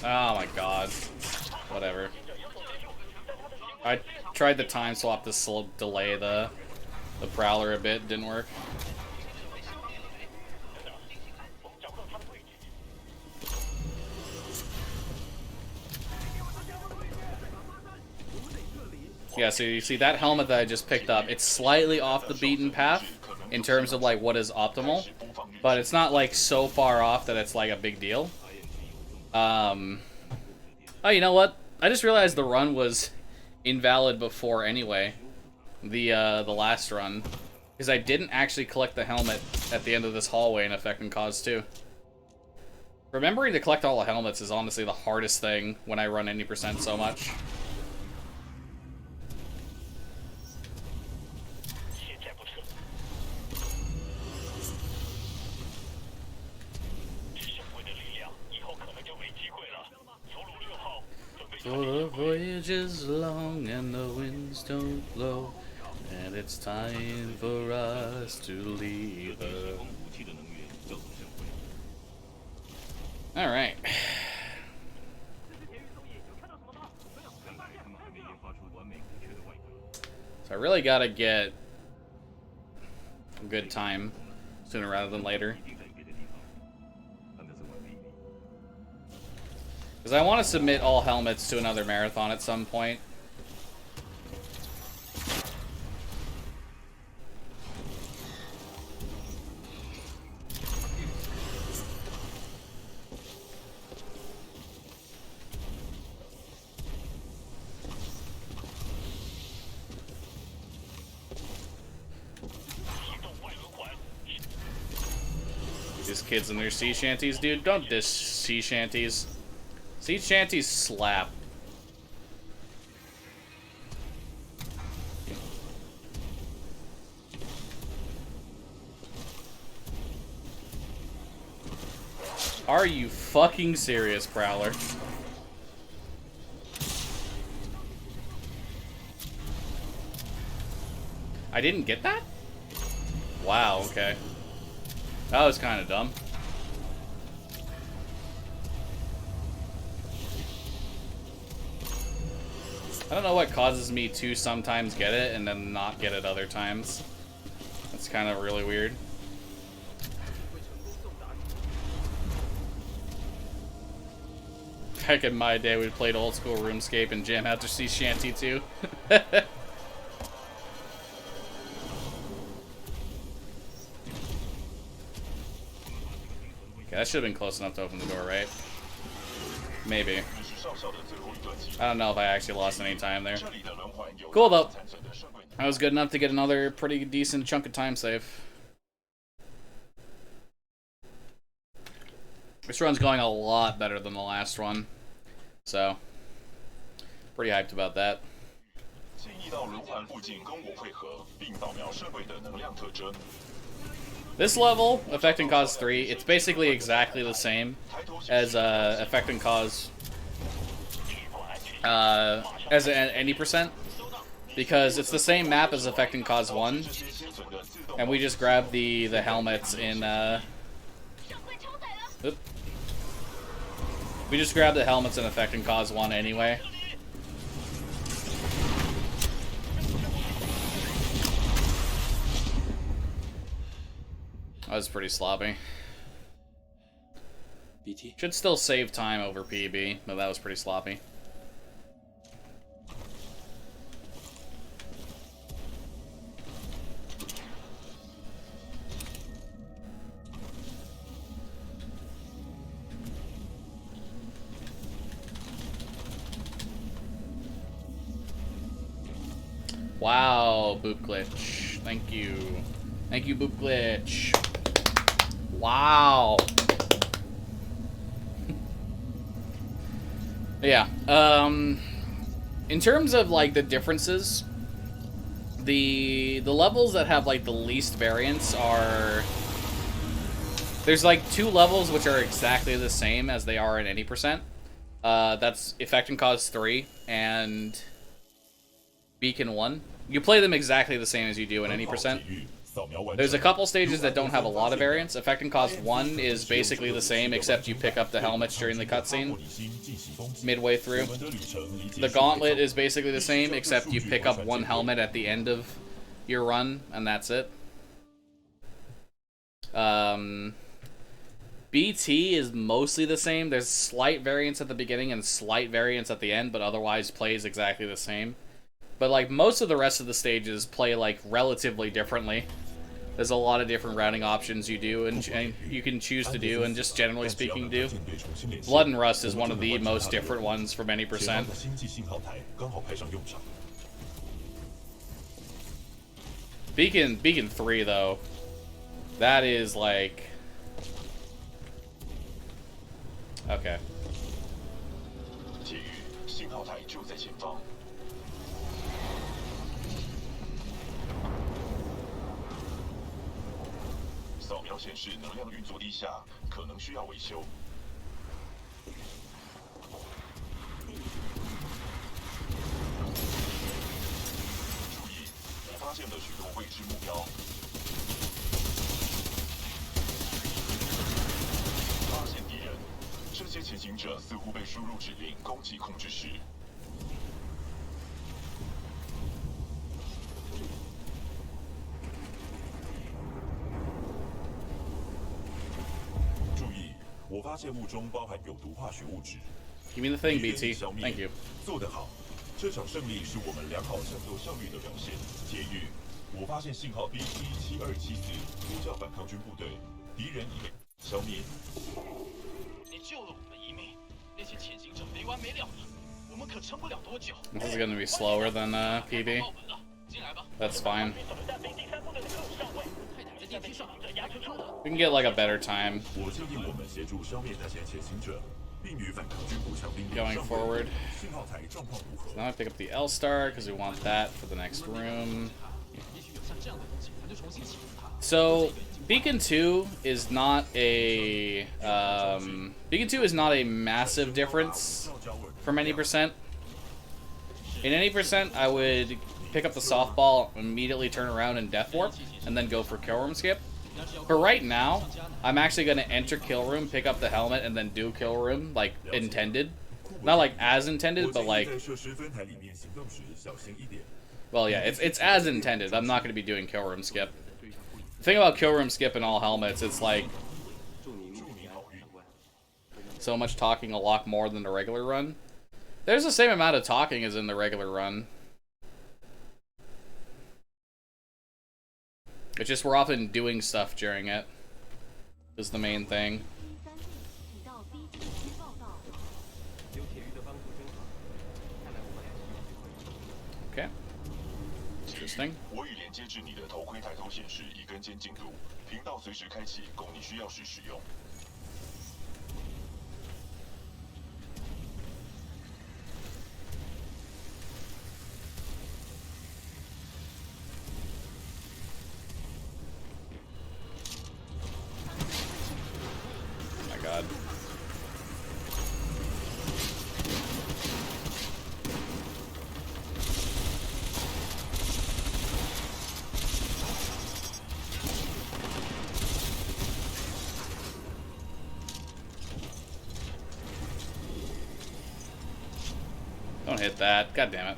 [SPEAKER 1] Oh my god. Whatever. I tried the time swap to delay the Prowler a bit, didn't work. Yeah, so you see that helmet that I just picked up, it's slightly off the beaten path in terms of like what is optimal, but it's not like so far off that it's like a big deal. Oh, you know what? I just realized the run was invalid before anyway. The last run. Because I didn't actually collect the helmet at the end of this hallway in Effect and Cause 2. Remembering to collect all the helmets is honestly the hardest thing when I run any percent so much. For the voyage is long and the winds don't blow, and it's time for us to leave her. Alright. So I really gotta get a good time sooner rather than later. Because I want to submit all helmets to another marathon at some point. These kids and their sea shanties, dude. Don't diss sea shanties. Sea shanties slap. Are you fucking serious, Prowler? I didn't get that? Wow, okay. That was kind of dumb. I don't know what causes me to sometimes get it and then not get it other times. That's kind of really weird. Back in my day, we played old school RuneScape and jam out to Sea Shanty too. Okay, that should have been close enough to open the door, right? Maybe.
[SPEAKER 5] 你是少校的最后一段期
[SPEAKER 1] I don't know if I actually lost any time there.
[SPEAKER 5] 这里的轮环有
[SPEAKER 1] Cool though.
[SPEAKER 5] 残存的圣柜
[SPEAKER 1] I was good enough to get another pretty decent chunk of time save. This run's going a lot better than the last one. So, pretty hyped about that.
[SPEAKER 5] 建议到轮环附近跟我汇合，并扫描圣柜的能量特征。
[SPEAKER 1] This level, Effect and Cause 3, it's basically exactly the same as Effect and Cause as any percent, because it's the same map as Effect and Cause 1,
[SPEAKER 5] 这些现存的自动
[SPEAKER 1] and we just grabbed the helmets in oop. We just grabbed the helmets in Effect and Cause 1 anyway. That was pretty sloppy.
[SPEAKER 7] BT，
[SPEAKER 1] Should still save time over PB, but that was pretty sloppy. Wow, Boop Glitch. Thank you. Thank you, Boop Glitch. Wow. Yeah. In terms of like the differences, the levels that have like the least variance are, there's like 2 levels which are exactly the same as they are in any percent. That's Effect and Cause 3 and Beacon 1. You play them exactly the same as you do in any percent. There's a couple stages that don't have a lot of variance. Effect and Cause 1 is basically the same, except you pick up the helmets during the cutscene midway through. The Gauntlet is basically the same, except you pick up 1 helmet at the end of your run, and that's it. BT is mostly the same. There's slight variance at the beginning and slight variance at the end, but otherwise plays exactly the same. But like most of the rest of the stages play like relatively differently. There's a lot of different routing options you do and you can choose to do, and just generally speaking do. Blood and Rust is one of the most different ones from any percent. Beacon 3 though, that is like, okay.
[SPEAKER 5] 铁玉，信号台就在前方。扫描显示能量运作低下，可能需要维修。注意，我发现了许多未知目标。发现敌人，这些潜行者似乎被输入指令攻击控制室。注意，我发现物中包含有毒化学物质。
[SPEAKER 1] Give me the thing, BT. Thank you.
[SPEAKER 5] 做得好，这场胜利是我们良好战斗效率的表现。铁玉，我发现信号 B17274呼叫反抗军部队，敌人已被消灭。
[SPEAKER 6] 你救了我们一命，那些潜行者没完没了了，我们可撑不了多久。
[SPEAKER 1] This is gonna be slower than PB.
[SPEAKER 6] 报门了，进来吧。
[SPEAKER 1] That's fine.
[SPEAKER 6] 战兵第3部队的各上尉，
[SPEAKER 2] 太太在电梯上，
[SPEAKER 6] 压车车的。
[SPEAKER 1] We can get like a better time
[SPEAKER 5] 我建议我们协助消灭那些潜行者，并与反抗军步枪兵
[SPEAKER 1] going forward.
[SPEAKER 5] 信号台状况如何？
[SPEAKER 1] Now I pick up the L star because we want that for the next room.
[SPEAKER 2] 也许有像这样的东西，咱就重新启动它。
[SPEAKER 1] So Beacon 2 is not a Beacon 2 is not a massive difference from any percent. In any percent, I would pick up the softball, immediately turn around and death warp, and then go for kill room skip. But right now, I'm actually going to enter kill room, pick up the helmet, and then do kill room like intended. Not like as intended, but like,
[SPEAKER 5] 在设施分台里面行动时小心一点。
[SPEAKER 1] well, yeah, it's as intended. I'm not going to be doing kill room skip. The thing about kill room skip in all helmets, it's like so much talking, a lot more than the regular run. There's the same amount of talking as in the regular run. It's just we're often doing stuff during it. Is the main thing.
[SPEAKER 8] 第3队请到 B 地区报道。
[SPEAKER 7] 有铁玉的帮助真好，看来我们俩是有机会。
[SPEAKER 1] Okay. Interesting.
[SPEAKER 5] 我已连接至你的头盔抬头显示已跟监进度，频道随时开启，供你需要时使用。
[SPEAKER 1] Oh my god. Don't hit that. God damn it.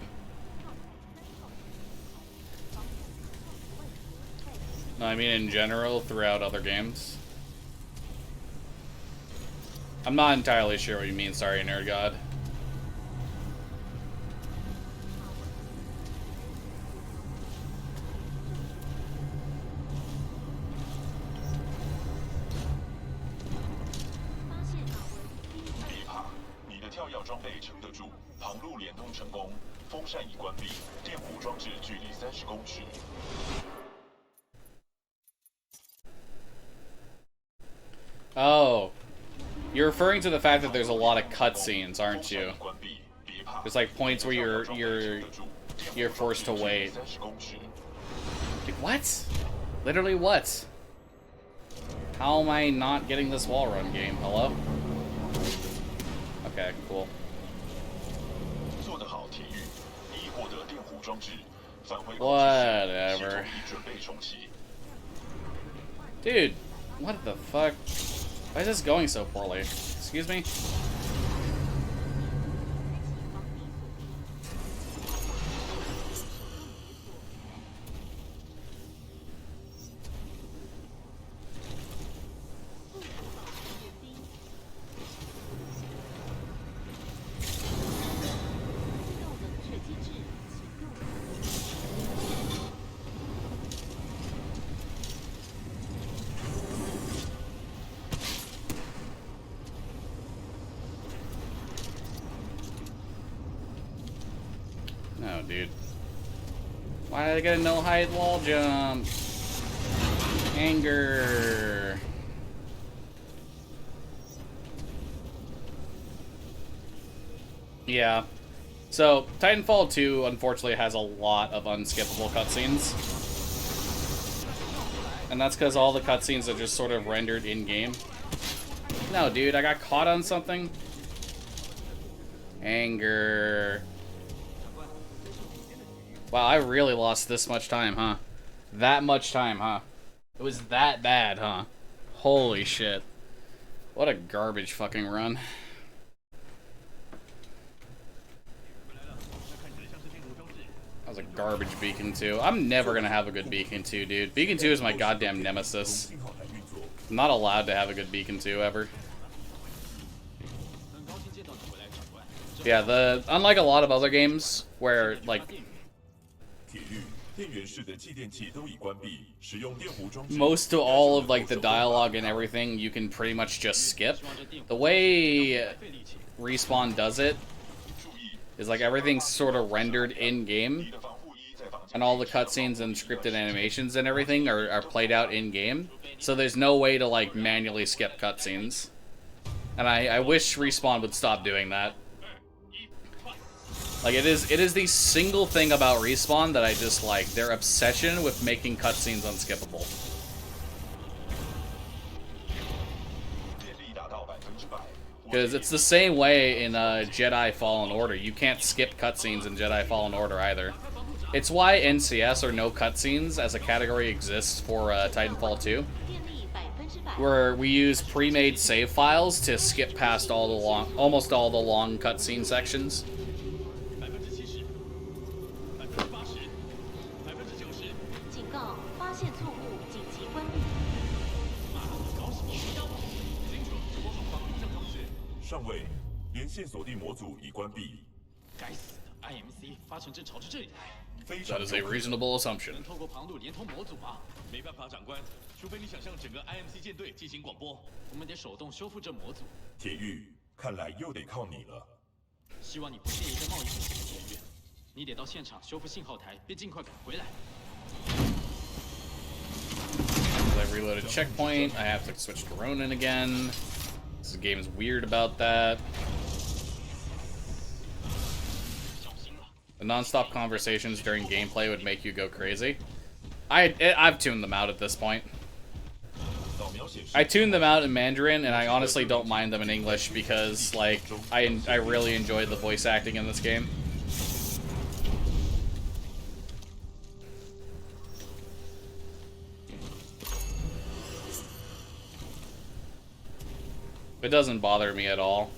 [SPEAKER 1] No, I mean in general throughout other games. I'm not entirely sure what you mean, sorry, Nerd God. Oh. You're referring to the fact that there's a lot of cutscenes, aren't you? There's like points where you're forced to wait. Like, what? Literally what? How am I not getting this wall run game? Hello? Okay, cool. Whatever. Dude, what the fuck? Why is this going so poorly? Excuse me? No, dude. Why did I get a no height wall jump? Anger. Yeah. So, Titanfall 2 unfortunately has a lot of unskippable cutscenes. And that's because all the cutscenes are just sort of rendered in-game. No, dude, I got caught on something. Anger. Wow, I really lost this much time, huh? That much time, huh? It was that bad, huh? Holy shit. What a garbage fucking run. That was a garbage Beacon 2. I'm never gonna have a good Beacon 2, dude. Beacon 2 is my goddamn nemesis. I'm not allowed to have a good Beacon 2 ever. Yeah, unlike a lot of other games where, like, most of all of like the dialogue and everything you can pretty much just skip. The way Respawn does it is like everything's sort of rendered in-game, and all the cutscenes and scripted animations and everything are played out in-game, so there's no way to like manually skip cutscenes. And I wish Respawn would stop doing that. Like, it is the single thing about Respawn that I just like. Their obsession with making cutscenes unskippable. Because it's the same way in Jedi Fallen Order. You can't skip cutscenes in Jedi Fallen Order either. It's why NCS or no cutscenes as a category exists for Titanfall 2. where we use pre-made save files to skip past almost all the long cutscene sections.
[SPEAKER 3] 70%、80%、90%。
[SPEAKER 8] 警告，发现错误，紧急关闭。
[SPEAKER 3] 搞什么呀？清楚，我好防御正通知。
[SPEAKER 5] 上尉，连线锁定模组已关闭。
[SPEAKER 6] 该死的 IMC 发程正朝着这里来，
[SPEAKER 5] 非常
[SPEAKER 1] That is a reasonable assumption.
[SPEAKER 6] 能透过旁路连通模组吗？
[SPEAKER 3] 没办法，长官，除非你想向整个 IMC 舰队进行广播。
[SPEAKER 6] 我们得手动修复这模组。
[SPEAKER 5] 铁玉，看来又得靠你了。
[SPEAKER 6] 希望你不介意这贸易补贴的田园。你得到现场修复信号台，并尽快赶回来。
[SPEAKER 1] As I reloaded checkpoint, I have to switch to Ronin again. This game is weird about that. The non-stop conversations during gameplay would make you go crazy. I've tuned them out at this point.
[SPEAKER 5] 扫描显示
[SPEAKER 1] I tuned them out in Mandarin, and I honestly don't mind them in English because, like, I really enjoy the voice acting in this game. It doesn't bother me at all.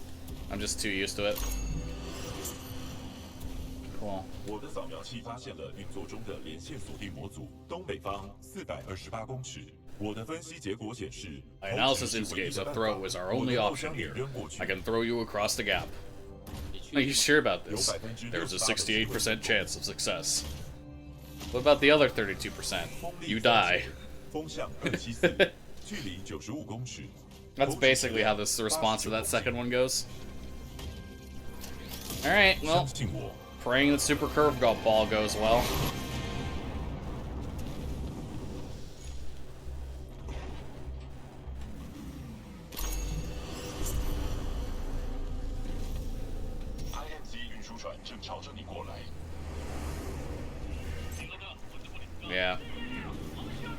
[SPEAKER 1] I'm just too used to it. Cool.
[SPEAKER 5] 我的扫描器发现了运作中的连线锁定模组，东北方428公尺。我的分析结果显示，
[SPEAKER 1] My analysis indicates a throw is our only option here. I can throw you across the gap. Are you sure about this? There's a 68% chance of success. What about the other 32%? You die.
[SPEAKER 5] 风向274，距离95公尺。
[SPEAKER 1] That's basically how this response to that second one goes. Alright, well,
[SPEAKER 5] 相信我，
[SPEAKER 1] praying that Super Curveball goes well.
[SPEAKER 5] IMC 运输船正朝着你过来。
[SPEAKER 1] Yeah.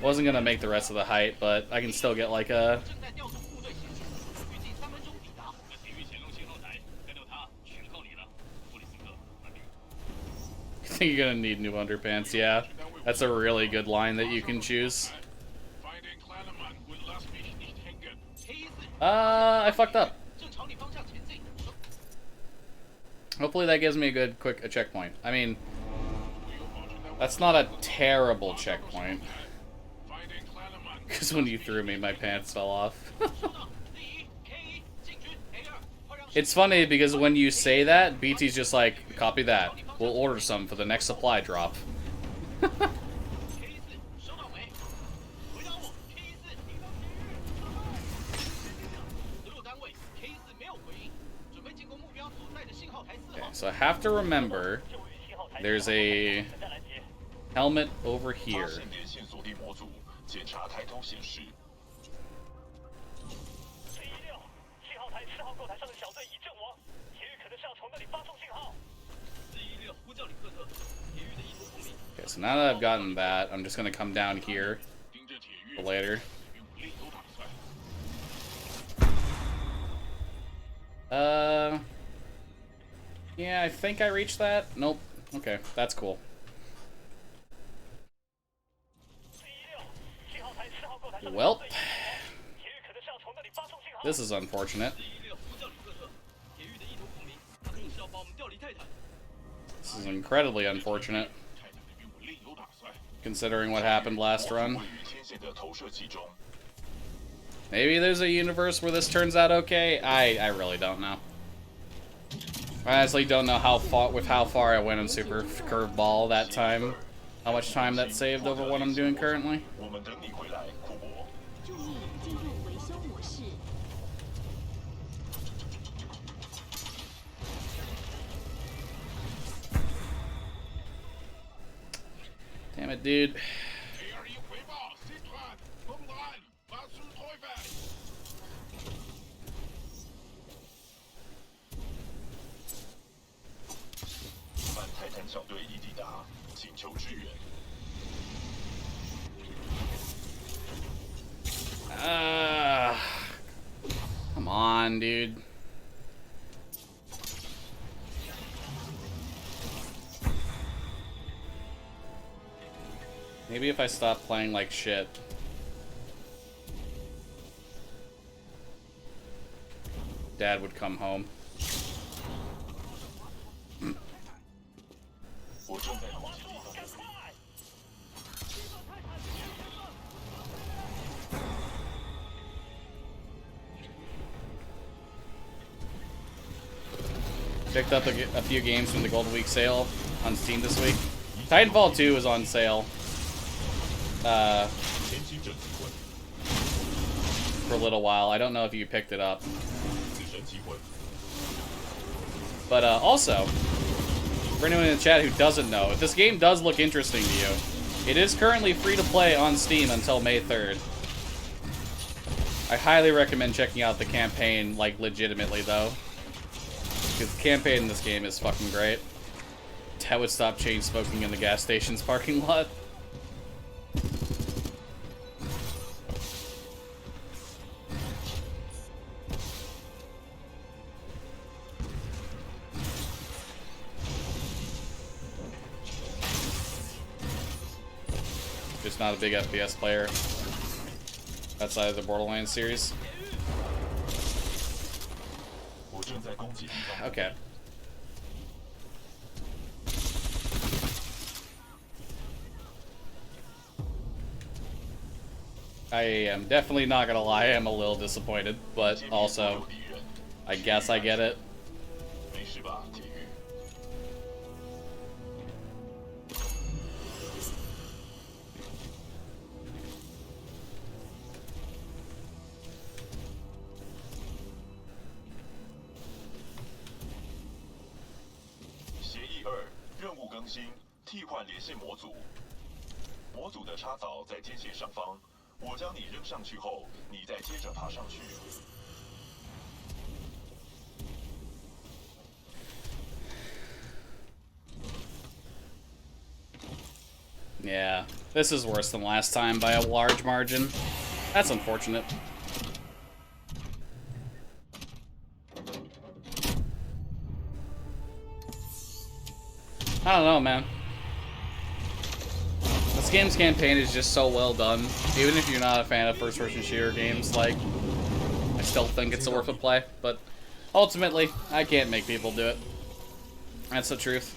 [SPEAKER 1] Wasn't gonna make the rest of the height, but I can still get like a...
[SPEAKER 6] 正在调整部队行进，预计3分钟抵达。
[SPEAKER 3] 体育潜龙信号台，干掉它，全靠你了，布里斯特。完毕。
[SPEAKER 1] I think you're gonna need new underpants, yeah. That's a really good line that you can choose. I fucked up.
[SPEAKER 6] 正朝你方向前进。
[SPEAKER 1] Hopefully that gives me a good, quick checkpoint. I mean, that's not a terrible checkpoint. Because when you threw me, my pants fell off.
[SPEAKER 6] 第一 K1 进军 A2，快让
[SPEAKER 1] It's funny because when you say that, BT's just like, copy that. We'll order some for the next supply drop.
[SPEAKER 6] K4 收到没？回答我 K4 敌方所有单位 K4 没有回应，准备进攻目标所在的信号台4
[SPEAKER 1] Okay,
[SPEAKER 6] 号。
[SPEAKER 1] so I have to remember there's a helmet over
[SPEAKER 5] 发
[SPEAKER 1] here.
[SPEAKER 5] 现连线锁定模组，检查抬头显示。
[SPEAKER 6] 信号台4号购台上的小队已阵亡，铁玉可能是要从那里发送信号。416呼叫里克特，铁玉的意图不明。
[SPEAKER 1] Okay, so now that I've gotten that, I'm just gonna come down here
[SPEAKER 5] 盯着铁玉，
[SPEAKER 1] for later.
[SPEAKER 5] 与武力有打算。
[SPEAKER 1] Yeah, I think I reached that. Nope. Okay, that's cool.
[SPEAKER 6] 信号台4号购台上的
[SPEAKER 1] Well,
[SPEAKER 6] 铁玉可能是要从那里发送信号。
[SPEAKER 1] this is unfortunate.
[SPEAKER 6] 416呼叫里克特，铁玉的意图不明，他硬是要把我们调离泰坦。
[SPEAKER 1] This is incredibly unfortunate,
[SPEAKER 5] 泰坦的与武力有打算。
[SPEAKER 1] considering what happened last run.
[SPEAKER 5] 位于天线的投射器中。
[SPEAKER 1] Maybe there's a universe where this turns out okay. I really don't know. I honestly don't know how far I went in Super Curveball that time. How much time that saved over what I'm doing currently.
[SPEAKER 5] 我们等你回来，库珀。
[SPEAKER 8] 注意进入维修模式。
[SPEAKER 1] Damn it, dude.
[SPEAKER 5] ARE 回报 ，C 团，崩完，发出推翻。反泰坦小队已抵达，请求支援。
[SPEAKER 1] Come on, dude. Maybe if I stop playing like shit. Dad would come home.
[SPEAKER 5] 我正在攻击敌方的 C。
[SPEAKER 1] Picked up a few games from the Golden Week sale on Steam this week. Titanfall 2 is on sale.
[SPEAKER 5] 前期整齐魂，
[SPEAKER 1] For a little while. I don't know if you picked it up.
[SPEAKER 5] 死神奇魂，
[SPEAKER 1] But also, for anyone in the chat who doesn't know, if this game does look interesting to you, it is currently free to play on Steam until May 3rd. I highly recommend checking out the campaign, like, legitimately, though. Because the campaign in this game is fucking great. That would stop chain smoking in the gas station's parking lot. Just not a big FPS player outside of the Borderlands series.
[SPEAKER 5] 我正在攻击敌方的
[SPEAKER 1] Okay. I am definitely not gonna lie, I'm a little disappointed, but
[SPEAKER 5] 歼灭所有
[SPEAKER 1] also,
[SPEAKER 5] 敌人。
[SPEAKER 1] I guess I get it.
[SPEAKER 5] 没事吧，铁玉？协议2，任务更新，替换连线模组。模组的插槽在天线上方，我将你扔上去后，你再接着爬上去。
[SPEAKER 1] Yeah, this is worse than last time by a large margin. That's unfortunate. I don't know, man. This game's campaign is just so well done. Even if you're not a fan of first-person shooter games, like, I still think it's worth a play. But ultimately, I can't make people do it. That's the truth.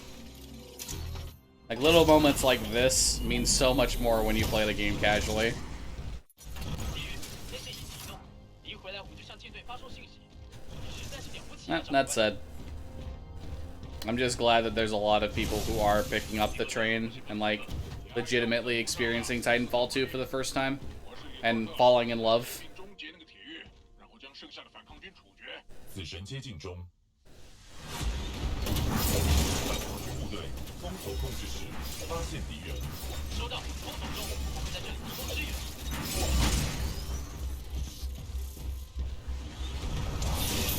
[SPEAKER 1] Like, little moments like this mean so much more when you play the game casually.
[SPEAKER 6] 天线已启动，一回来我就向舰队发送信息，实在是了不起啊！
[SPEAKER 1] That said, I'm just glad that there's a lot of people who are picking up the train and, like, legitimately experiencing Titanfall 2 for the first time and falling in love.
[SPEAKER 5] 终结那个铁玉，然后将剩下的反抗军处决。死神接近中。反抗军部队封锁控制室，发现敌人。
[SPEAKER 6] 收到，封锁中，我们在这里提供支援。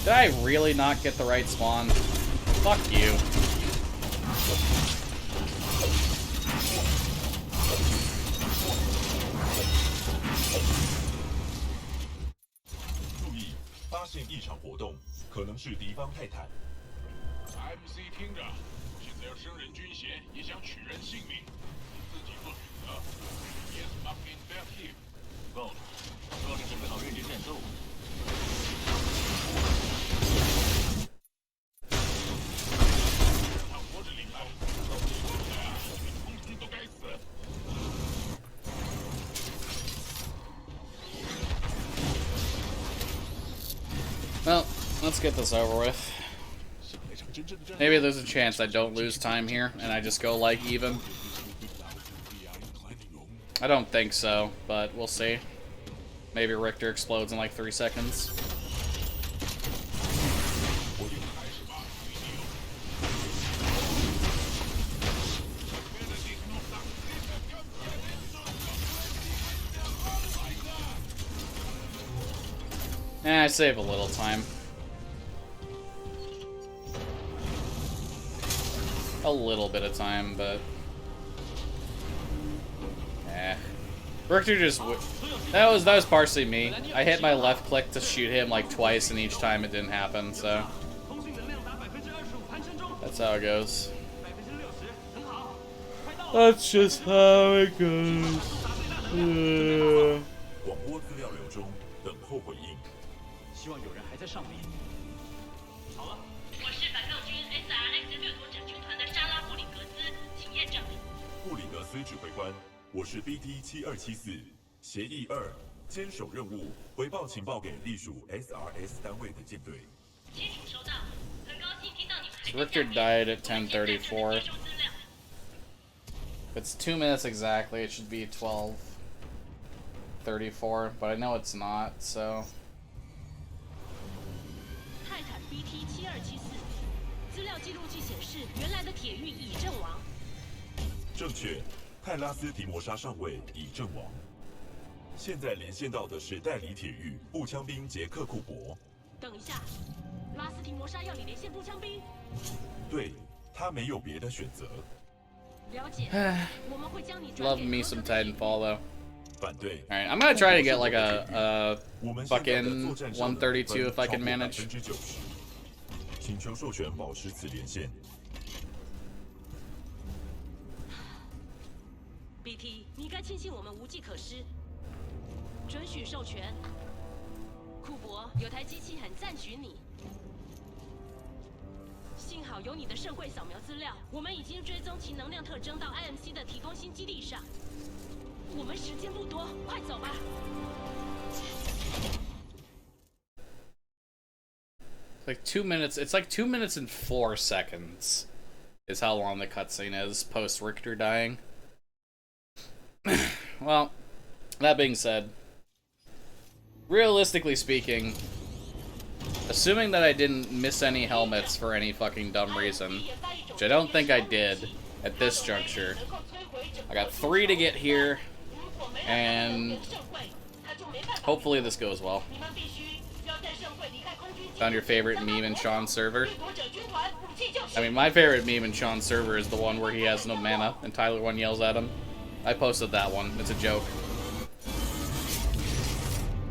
[SPEAKER 1] Did I really not get the right spawn? Fuck you.
[SPEAKER 5] 注意，发现异常活动，可能是敌方泰坦。MC 听着，现在要生人军衔，也想取人性命，你自己做选择。Yes, I'm in back here. 够了，说是准备好认真战斗。他活着离开，都你活着呀！空军都该死。
[SPEAKER 1] Well, let's get this over with. Maybe there's a chance I don't lose time here and I just go like even. I don't think so, but we'll see. Maybe Richter explodes in like 3 seconds. I save a little time. A little bit of time, but... Richter just... That was partially me. I hit my left click to shoot him like twice, and each time it didn't happen, so... That's how it goes. That's just how it goes.
[SPEAKER 5] 广播资料流中，等候回应。
[SPEAKER 6] 希望有人还在上面。
[SPEAKER 5] 斯指挥官，我是 BT7274，协议2，坚守任务，回报情报给隶属 SRS 单位的舰队。
[SPEAKER 4] 签署收到，很高兴听到你们还
[SPEAKER 1] Richter died at 10:34. If it's 2 minutes exactly, it should be 12:34, but I know it's not, so.
[SPEAKER 8] 泰坦 BT7274，资料记录器显示，原来的铁狱已阵亡。
[SPEAKER 5] 正确，泰拉斯提摩沙上尉已阵亡。现在连线到的是代理铁狱步枪兵杰克库珀。
[SPEAKER 8] 等一下，拉斯提摩沙要你连线步枪兵。
[SPEAKER 5] 对，他没有别的选择。
[SPEAKER 8] 了解，我们会将你转
[SPEAKER 1] Love
[SPEAKER 8] 给
[SPEAKER 1] me
[SPEAKER 8] 合
[SPEAKER 1] some
[SPEAKER 8] 格的铁狱
[SPEAKER 1] Titanfall though.
[SPEAKER 5] 反对。
[SPEAKER 1] Alright, I'm gonna try to get like a
[SPEAKER 5] 我们现在的
[SPEAKER 1] fucking
[SPEAKER 5] 作战上的
[SPEAKER 1] 132 if I can
[SPEAKER 5] 超过
[SPEAKER 1] manage.
[SPEAKER 5] 90%。请求授权保持此连线。
[SPEAKER 8] BT，你该庆幸我们无计可施。准许授权。库珀，有台机器很赞许你。幸好有你的社会扫描资料，我们已经追踪其能量特征到 IMC 的提供新基地上。我们时间不多，快走吧。
[SPEAKER 1] Like 2 minutes. It's like 2 minutes and 4 seconds is how long the cutscene is post Richter dying. Well, that being said, realistically speaking, assuming that I didn't miss any helmets for any fucking dumb reason, which I don't think I did at this juncture, I got 3 to get here, and hopefully this goes well. Found your favorite meme in Sean's server? I mean, my favorite meme in Sean's server is the one where he has no mana and Tyler 1 yells at him. I posted that one. It's a joke.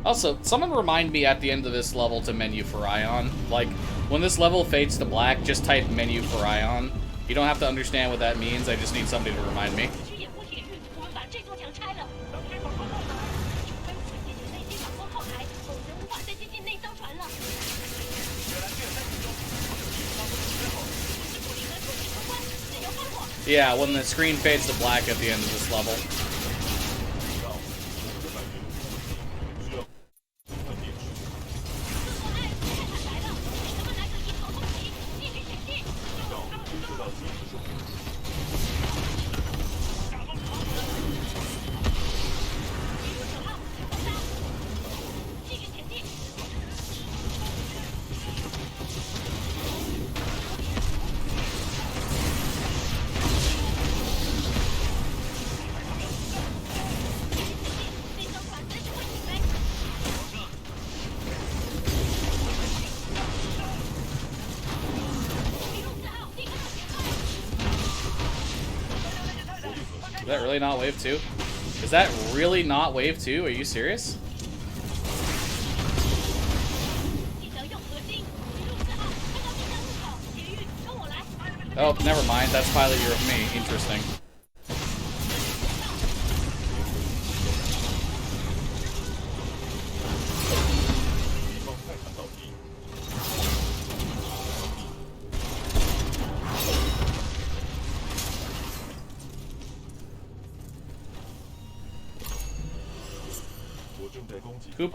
[SPEAKER 1] Also, someone remind me at the end of this level to menu for Ion. Like, when this level fades to black, just type menu for Ion. You don't have to understand what that means, I just need somebody to remind me. Yeah, when the screen fades to black at the end of this level. Is that really not wave 2? Is that really not wave 2? Are you serious? Oh, never mind. That's pilot year of me. Interesting. Coop,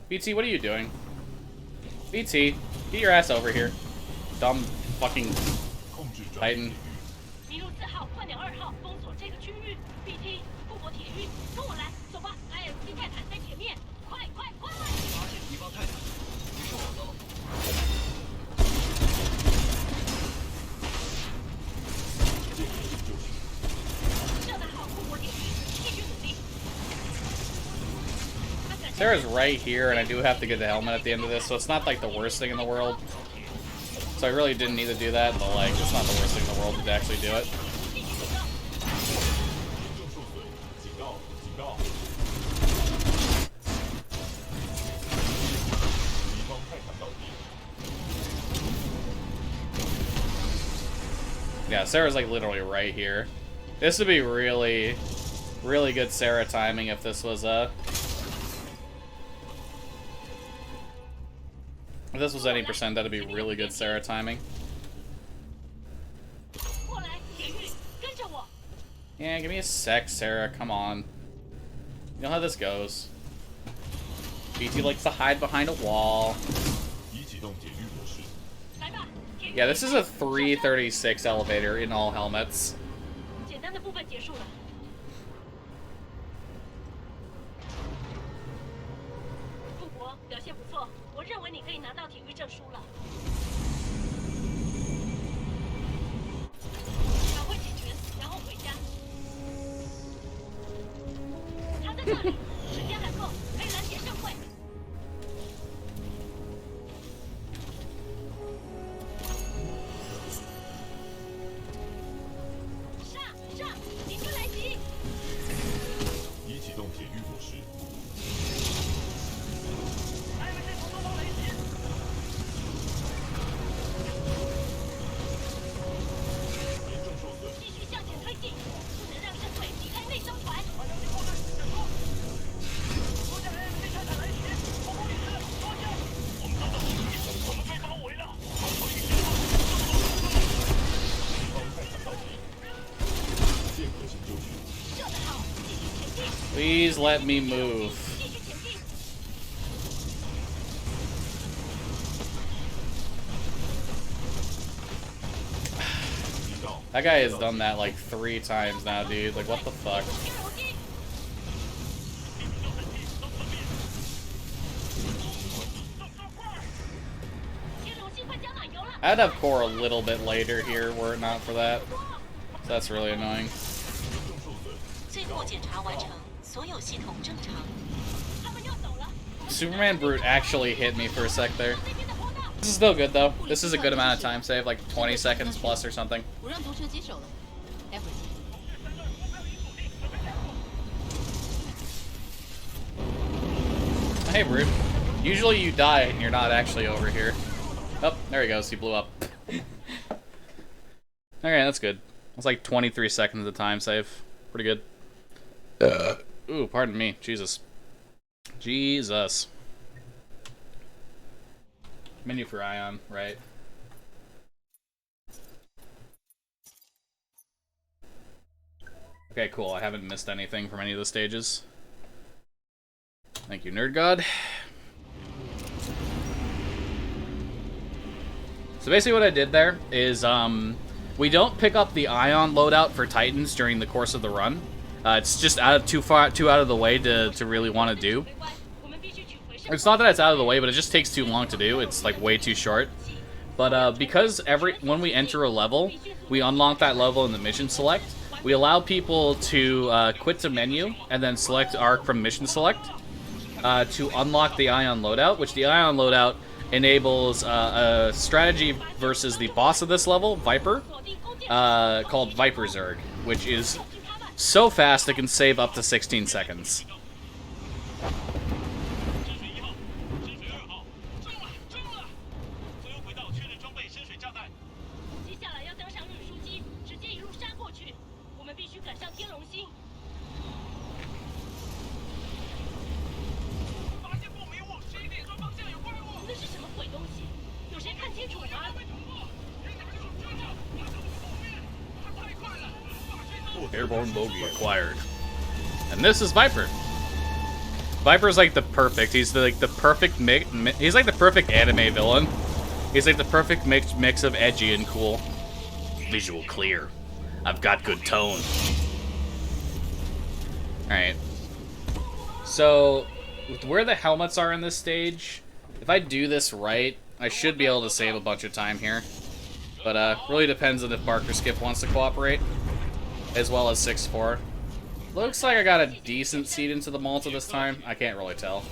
[SPEAKER 1] BT, what are you doing? BT, get your ass over here. Dumb fucking Titan. Sarah's right here, and I do have to get the helmet at the end of this, so it's not like the worst thing in the world. So I really didn't need to do that, but like, it's not the worst thing in the world to actually do it. Yeah, Sarah's like literally right here. This would be really, really good Sarah timing if this was if this was any percent, that'd be really good Sarah timing. Yeah, give me a sec, Sarah. Come on. You know how this goes. BT likes to hide behind a wall.
[SPEAKER 5] 已启动典狱模式。
[SPEAKER 4] 来吧，铁狱
[SPEAKER 1] Yeah, this is a 336 elevator in all helmets.
[SPEAKER 4] 简单的部分结束了。富国表现不错，我认为你可以拿到体育证书了。赶快解决，然后回家。他在这里，时间还够，可以拦截盛会。上上，你就来袭！
[SPEAKER 5] 已启动典狱模式。
[SPEAKER 6] MC 从东方雷袭，
[SPEAKER 5] 严重受损。
[SPEAKER 4] 继续向前推进，不能让盛会离开内商团。
[SPEAKER 6] 把游击部队整出。多架 MC 开坦来袭，防空力士，多架。我们遭到袭击，我们被包围了。防空力士，
[SPEAKER 5] 方泰坦到底。现核心就绪。
[SPEAKER 4] 射得好，继续前进，
[SPEAKER 1] Please let me move.
[SPEAKER 4] 继续前进。
[SPEAKER 5] 击到。
[SPEAKER 1] That guy has done that like 3 times now, dude. Like, what the fuck?
[SPEAKER 4] 天罗机，天龙星快加满油了。
[SPEAKER 1] I'd have core a little bit later here were it not for that. So that's really annoying.
[SPEAKER 5] 严重受损。
[SPEAKER 4] 最后检查完成，所有系统正常。他们要走了。
[SPEAKER 1] Superman Brute actually hit me for a sec there. This is still good though. This is a good amount of time save, like 20 seconds plus or something.
[SPEAKER 8] 我让同学接手了，待会儿见。
[SPEAKER 1] Hey, Brute. Usually you die and you're not actually over here. Oh, there he goes. He blew up. Okay, that's good. It's like 23 seconds of time save. Pretty good. Ooh, pardon me. Jesus. Jesus. Menu for Ion, right? Okay, cool. I haven't missed anything from any of the stages. Thank you, Nerd God. So basically what I did there is, we don't pick up the Ion loadout for Titans during the course of the run. It's just too out of the way to really want to do.
[SPEAKER 4] 没关，我们必须取回盛
[SPEAKER 1] It's not that it's out of the way, but it just takes too long to do. It's like way too short. But because when we enter a level, we unlock that level in the mission select. We allow people to quit the menu and then select ARC from mission select to unlock the Ion loadout, which the Ion loadout enables a strategy versus the boss of this level, Viper,
[SPEAKER 4] 锁定弓箭。
[SPEAKER 1] called Viper Zerg, which is so fast it can save up to 16 seconds.
[SPEAKER 3] 深水1号，深水2号，中了，中了！所有轨道确认装备深水炸弹。
[SPEAKER 4] 接下来要登上运输机，直接一路杀过去。我们必须赶上天龙星。
[SPEAKER 6] 发现不明物，11点钟方向有怪物。
[SPEAKER 4] 那是什么鬼东西？有谁看清楚吗？
[SPEAKER 6] 被突破，人家就追着，他从后面，他太快了，无法追踪。
[SPEAKER 1] Airborne bogey acquired. And this is Viper. Viper's like the perfect. He's the perfect mix. He's like the perfect anime villain. He's like the perfect mix of edgy and cool. Visual clear. I've got good tone. All right. So, with where the helmets are in this stage, if I do this right, I should be able to save a bunch of time here. But really depends on if Barker Skip wants to cooperate, as well as 6-4. Looks like I got a decent seed into the Malta this time. I can't really tell.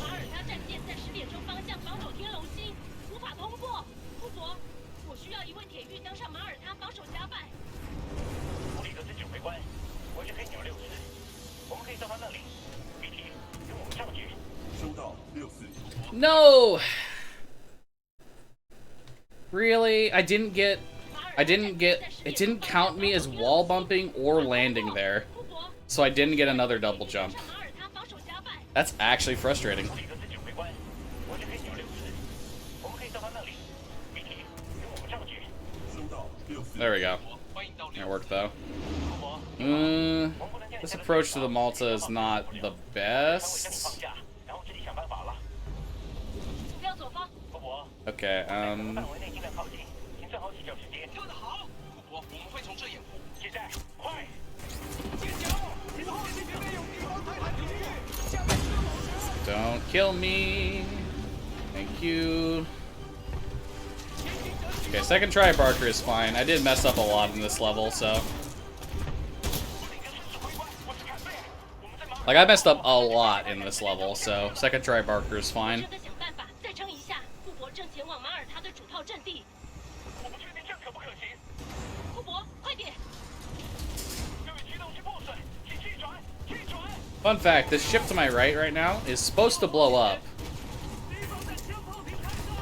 [SPEAKER 4] 马耳他战舰在10点钟方向防守天龙星，无法通过。富国，我需要一位铁狱登上马耳他防守甲板。
[SPEAKER 6] 弗里德斯指挥官，我是黑鸟64，我们可以到他那里。BT，跟我们上去。
[SPEAKER 5] 收到64。
[SPEAKER 1] No! Really? I didn't get... It didn't count me as wall bumping or landing there.
[SPEAKER 4] 富国，
[SPEAKER 1] So I didn't get another double jump.
[SPEAKER 4] 上马耳他防守甲板。
[SPEAKER 1] That's actually frustrating.
[SPEAKER 6] 弗里德斯指挥官，我是黑鸟64，我们可以到他那里。BT，跟我们上去。
[SPEAKER 5] 收到64。
[SPEAKER 1] There we go.
[SPEAKER 3] 欢迎到
[SPEAKER 1] It worked though.
[SPEAKER 6] 富国，
[SPEAKER 1] This approach to the Malta is not the
[SPEAKER 6] 放
[SPEAKER 1] best.
[SPEAKER 6] 假，然后自己想办法了。
[SPEAKER 4] 目标左方，
[SPEAKER 6] 富伯，
[SPEAKER 1] Okay,
[SPEAKER 6] 范围内尽量靠近，请正好几脚时间。
[SPEAKER 3] 跳得好，富伯，我们会从这掩护。
[SPEAKER 6] 现在，快！
[SPEAKER 1] don't kill me. Thank you. Okay, second try Barker is fine. I did mess up a lot in this level, so. Like, I messed up a lot in this level, so second try Barker is fine.
[SPEAKER 4] 这个想办法再撑一下。库珀正前往马耳他的主炮阵地。
[SPEAKER 6] 我不确定这可不可行。
[SPEAKER 4] 库珀，快点！
[SPEAKER 6] 这位机动机破损，请气转，气转。
[SPEAKER 1] Fun fact, this ship to my right now is supposed to blow up.
[SPEAKER 6] 敌方在枪炮艇台上。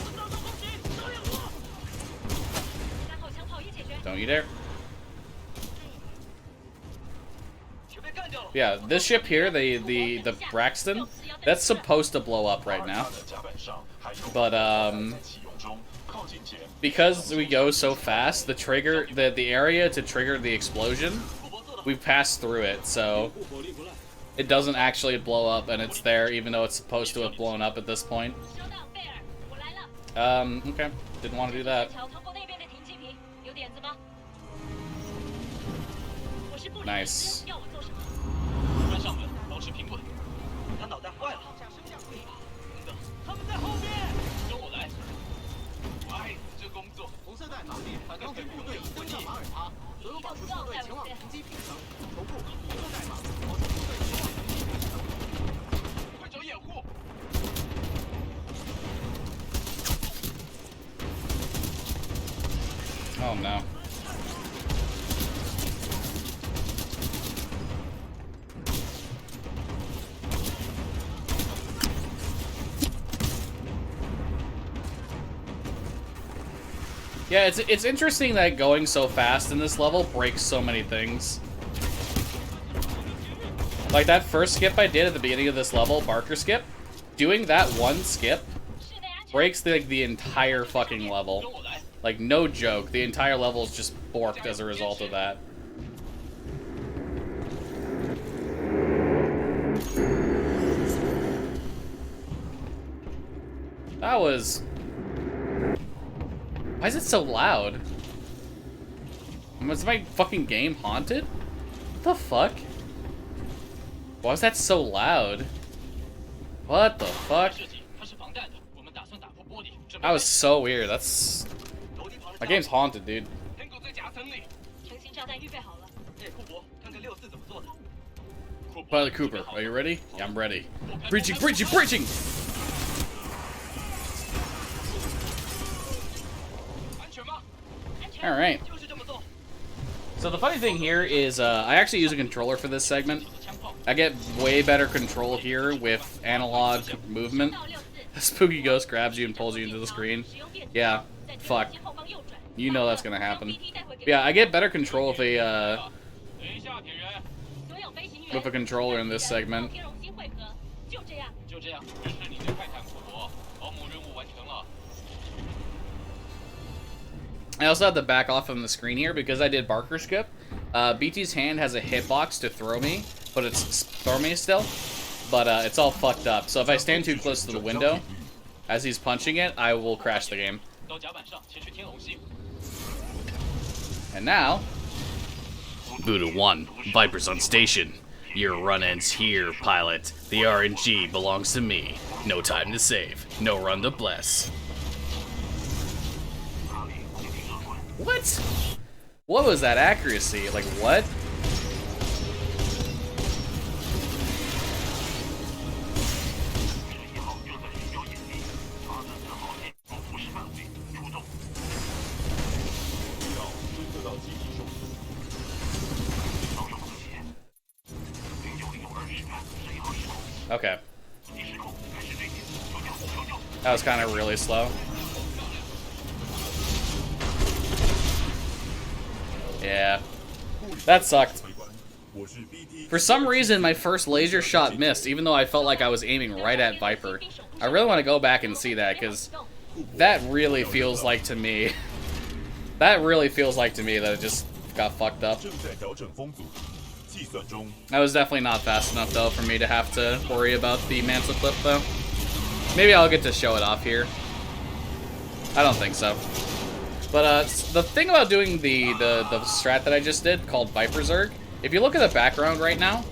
[SPEAKER 6] 我遭到攻击，导演我。
[SPEAKER 4] 3号枪炮已解决。
[SPEAKER 1] Don't you dare.
[SPEAKER 6] 球被干掉了。
[SPEAKER 1] Yeah, this ship here, the Braxton, that's supposed to blow up right now.
[SPEAKER 5] 甲板上还有
[SPEAKER 1] But
[SPEAKER 5] 在启用中，靠近前
[SPEAKER 1] because we go so fast, the area to trigger the explosion, we pass through it, so it doesn't actually blow up, and it's there even though it's supposed to have blown up at this point.
[SPEAKER 4] 收到，贝尔，我来了。
[SPEAKER 1] Okay, didn't want to do that.
[SPEAKER 4] 桥通过那边的停机坪，有点子吗？我是布里
[SPEAKER 1] Nice.
[SPEAKER 4] 要我做什么？
[SPEAKER 3] 关上门，保持平稳。
[SPEAKER 6] 他脑袋坏了。
[SPEAKER 3] 等等，
[SPEAKER 6] 他们在后面。
[SPEAKER 3] 跟我来。哎，这工作。
[SPEAKER 7] 红色代码，反抗军部队已登上马耳他，所有保持部队前往停机坪层。重复，红色代码，保持部队前往停机坪层。
[SPEAKER 3] 快找掩护！
[SPEAKER 1] Oh no. Yeah, it's interesting that going so fast in this level breaks so many things. Like that first skip I did at the beginning of this level, Barker skip, doing that one skip
[SPEAKER 4] 室内安全。
[SPEAKER 1] breaks the entire fucking level.
[SPEAKER 3] 跟我来。
[SPEAKER 1] Like, no joke, the entire level is just borked as a result of that. That was... Why is it so loud? Was my fucking game haunted? What the fuck? Why was that so loud? What the fuck?
[SPEAKER 3] 设计它是防弹的，我们打算打破玻璃。这
[SPEAKER 1] That was so weird. That's...
[SPEAKER 6] 楼梯旁的
[SPEAKER 1] My game's haunted, dude.
[SPEAKER 3] 能够在夹层里。
[SPEAKER 4] 成型炸弹预备好了。
[SPEAKER 6] 哎，库珀，看看64怎么做的。
[SPEAKER 1] Pilot Cooper, are you ready? Yeah, I'm ready. Breaching, breaching, breaching!
[SPEAKER 3] 安全吗？
[SPEAKER 4] 安全。
[SPEAKER 1] Alright.
[SPEAKER 6] 就是这么做。
[SPEAKER 1] So the funny thing here is, I actually use a controller for this segment.
[SPEAKER 3] 枪炮。
[SPEAKER 1] I get way better control here with analog movement.
[SPEAKER 4] 到64。
[SPEAKER 1] A spooky ghost grabs you and pulls you into the screen. Yeah, fuck. You know that's gonna happen. Yeah, I get better control with a,
[SPEAKER 3] 等一下，铁人。
[SPEAKER 1] with a controller in this segment.
[SPEAKER 4] 天龙星汇合，就这样。
[SPEAKER 3] 就这样，这是你的泰坦库珀，保姆任务完成了。
[SPEAKER 1] I also have to back off from the screen here because I did Barker skip. BT's hand has a hitbox to throw me, but it's throw me still. But it's all fucked up. So if I stand too close to the window as he's punching it, I will crash the game.
[SPEAKER 3] 到甲板上前去天龙星。
[SPEAKER 1] And now, Buddha 1, Vipers on station. Your run ends here, pilot. The RNG belongs to me. No time to save. No run to bless. What? What was that accuracy? Like, what? Okay. That was kind of really slow. Yeah. That sucked. For some reason, my first laser shot missed, even though I felt like I was aiming right at Viper. I really want to go back and see that, because that really feels like, to me, That really feels like to me that it just got fucked up.
[SPEAKER 5] 正在调整风阻，计算中。
[SPEAKER 1] That was definitely not fast enough, though, for me to have to worry about the mantle clip, though. Maybe I'll get to show it off here. I don't think so. But the thing about doing the strat that I just did, called Viper Zerg, if you look at the background right now,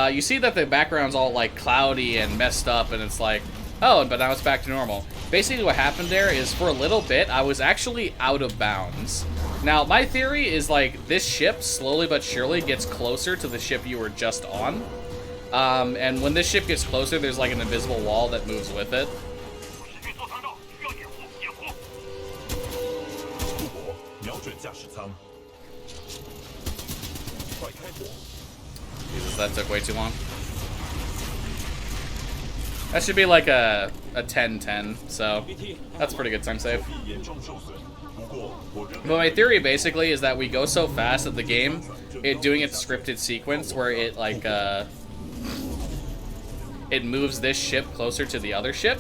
[SPEAKER 1] you see that the background's all, like, cloudy and messed up, and it's like, oh, but now it's back to normal. Basically what happened there is, for a little bit, I was actually out of bounds. Now, my theory is, like, this ship, slowly but surely, gets closer to the ship you were just on. And when this ship gets closer, there's, like, an invisible wall that moves with it.
[SPEAKER 6] 运作舱道需要掩护，掩护。
[SPEAKER 5] 复活，瞄准驾驶舱，快开火！
[SPEAKER 1] Jesus, that took way too long. That should be like a 10-10, so that's a pretty good time save.
[SPEAKER 5] 严重受损，不过我仍
[SPEAKER 1] But my theory basically is that we go so fast at the game, doing its scripted sequence where it like it moves this ship closer to the other ship,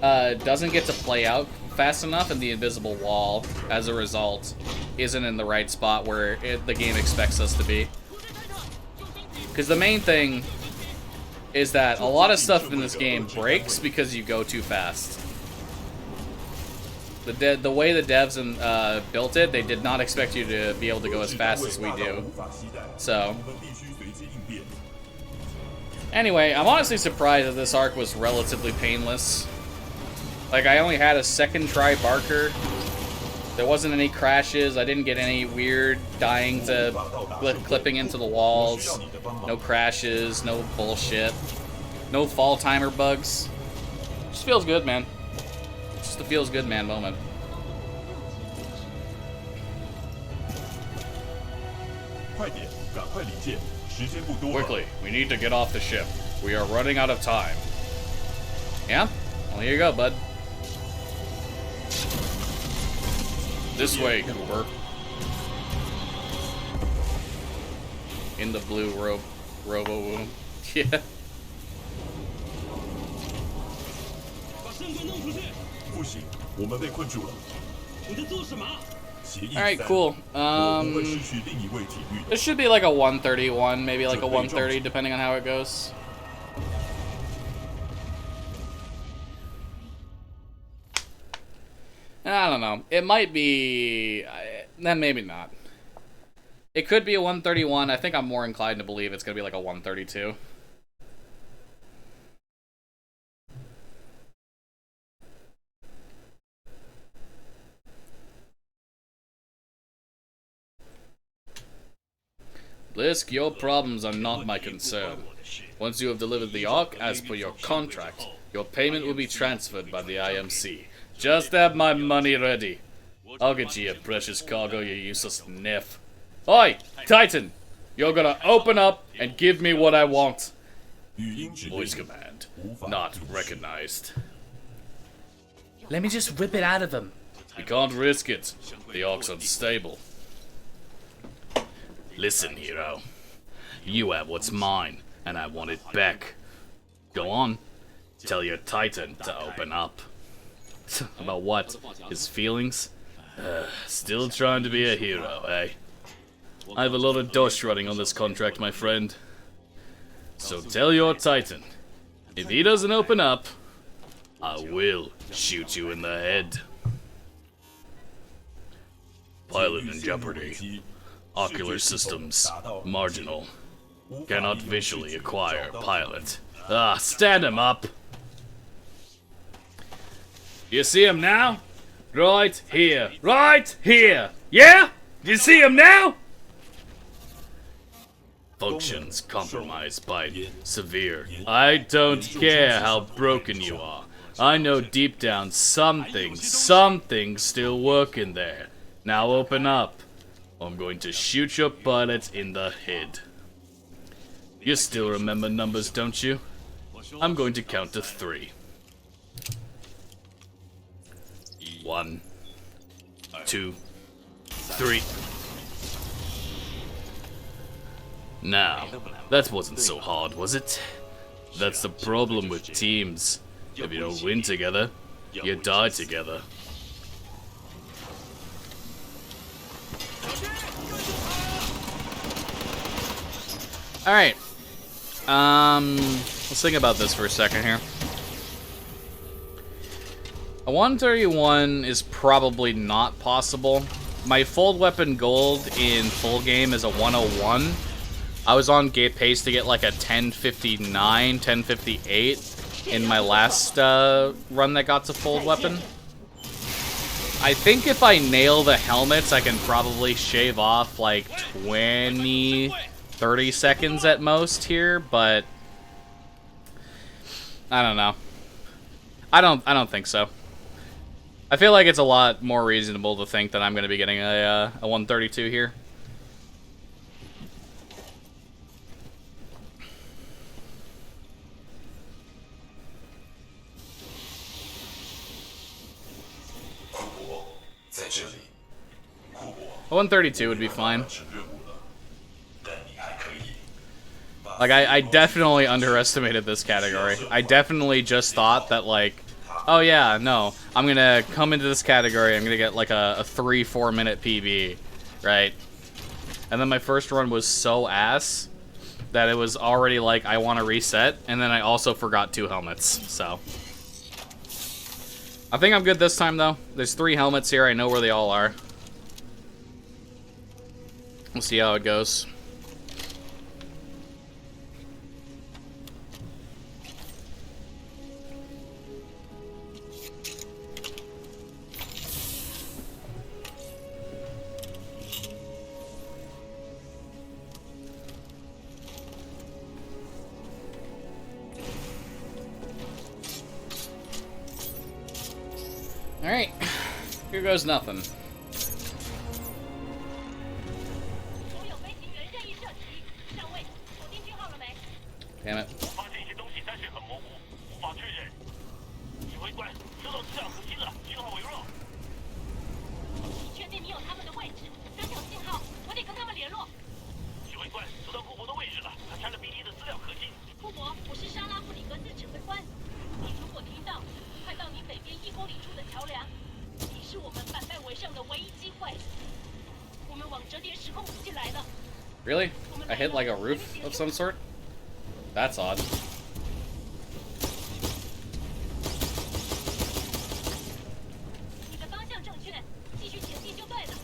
[SPEAKER 1] doesn't get to play out fast enough, and the invisible wall, as a result, isn't in the right spot where the game expects us to be. Because the main thing is that a lot of stuff in this game breaks because you go too fast. The way the devs built it, they did not expect you to be able to go as fast as we do. So, anyway, I'm honestly surprised that this arc was relatively painless. Like, I only had a second try Barker. There wasn't any crashes. I didn't get any weird dying to clipping into the walls. No crashes, no bullshit. No fall timer bugs. Just feels good, man. Just a feels good man moment. Quickly, we need to get off the ship. We are running out of time. Yeah? Well, here you go, bud. This way, Cooper. In the blue robo womb. Yeah.
[SPEAKER 3] 把圣棍弄出去！
[SPEAKER 5] 不行，我们被困住了。
[SPEAKER 3] 你在做什么？
[SPEAKER 1] Alright, cool. This should be like a 131, maybe like a 130, depending on how it goes. I don't know. It might be... then maybe not. It could be a 131. I think I'm more inclined to believe it's going to be like a 132. Blisk, your problems are not my concern. Once you have delivered the Ark, as per your contract, your payment will be transferred by the IMC. Just have my money ready. I'll get you your precious cargo, you useless niff. Oi, Titan! You're gonna open up and give me what I want. Voice command. Not recognized. Let me just rip it out of him. We can't risk it. The Ark's unstable. Listen, hero. You have what's mine, and I want it back. Go on. Tell your Titan to open up. About what? His feelings? Still trying to be a hero, eh? I have a lot of dosh running on this contract, my friend. So tell your Titan, if he doesn't open up, I will shoot you in the head. Pilot in jeopardy. Ocular systems marginal. Cannot visually acquire pilot. Ah, stand him up. You see him now? Right here. Right here. Yeah? You see him now? Functions compromised by severe. I don't care how broken you are. I know deep down something's still working there. Now open up. I'm going to shoot your pilot in the head. You still remember numbers, don't you? I'm going to count to 3. 1, 2, 3. Now, that wasn't so hard, was it? That's the problem with teams. If you don't win together, you die together. Alright. Let's think about this for a second here. A 131 is probably not possible. My fold weapon gold in full game is a 101. I was on gate pace to get like a 1059, 1058 in my last run that got to fold weapon. I think if I nail the helmets, I can probably shave off like 20, 30 seconds at most here, but I don't know. I don't think so. I feel like it's a lot more reasonable to think that I'm going to be getting a 132 here. A 132 would be fine. Like, I definitely underestimated this category. I definitely just thought that, like, oh yeah, no, I'm gonna come into this category, I'm gonna get like a 3-4 minute PB, right? And then my first run was so ass that it was already like, I want to reset, and then I also forgot 2 helmets, so. I think I'm good this time, though. There's 3 helmets here, I know where they all are. We'll see how it goes. Alright, here goes nothing. Damn it.
[SPEAKER 6] 我发现一些东西，但是很模糊，无法确认。指挥官，收到资料核心了，信号微弱。
[SPEAKER 4] 你确定你有他们的位置？这条信号，我得跟他们联络。
[SPEAKER 6] 指挥官，收到库珀的位置了，他删了比利的资料核心。
[SPEAKER 4] 库珀，我是莎拉布里格斯指挥官。你如果听到，快到你北边1公里处的桥梁。你是我们反败为胜的唯一机会。我们往折叠时空武器来了。
[SPEAKER 1] Really? I hit like a roof of some sort? That's odd.
[SPEAKER 4] 你的方向正确，继续前进就对了。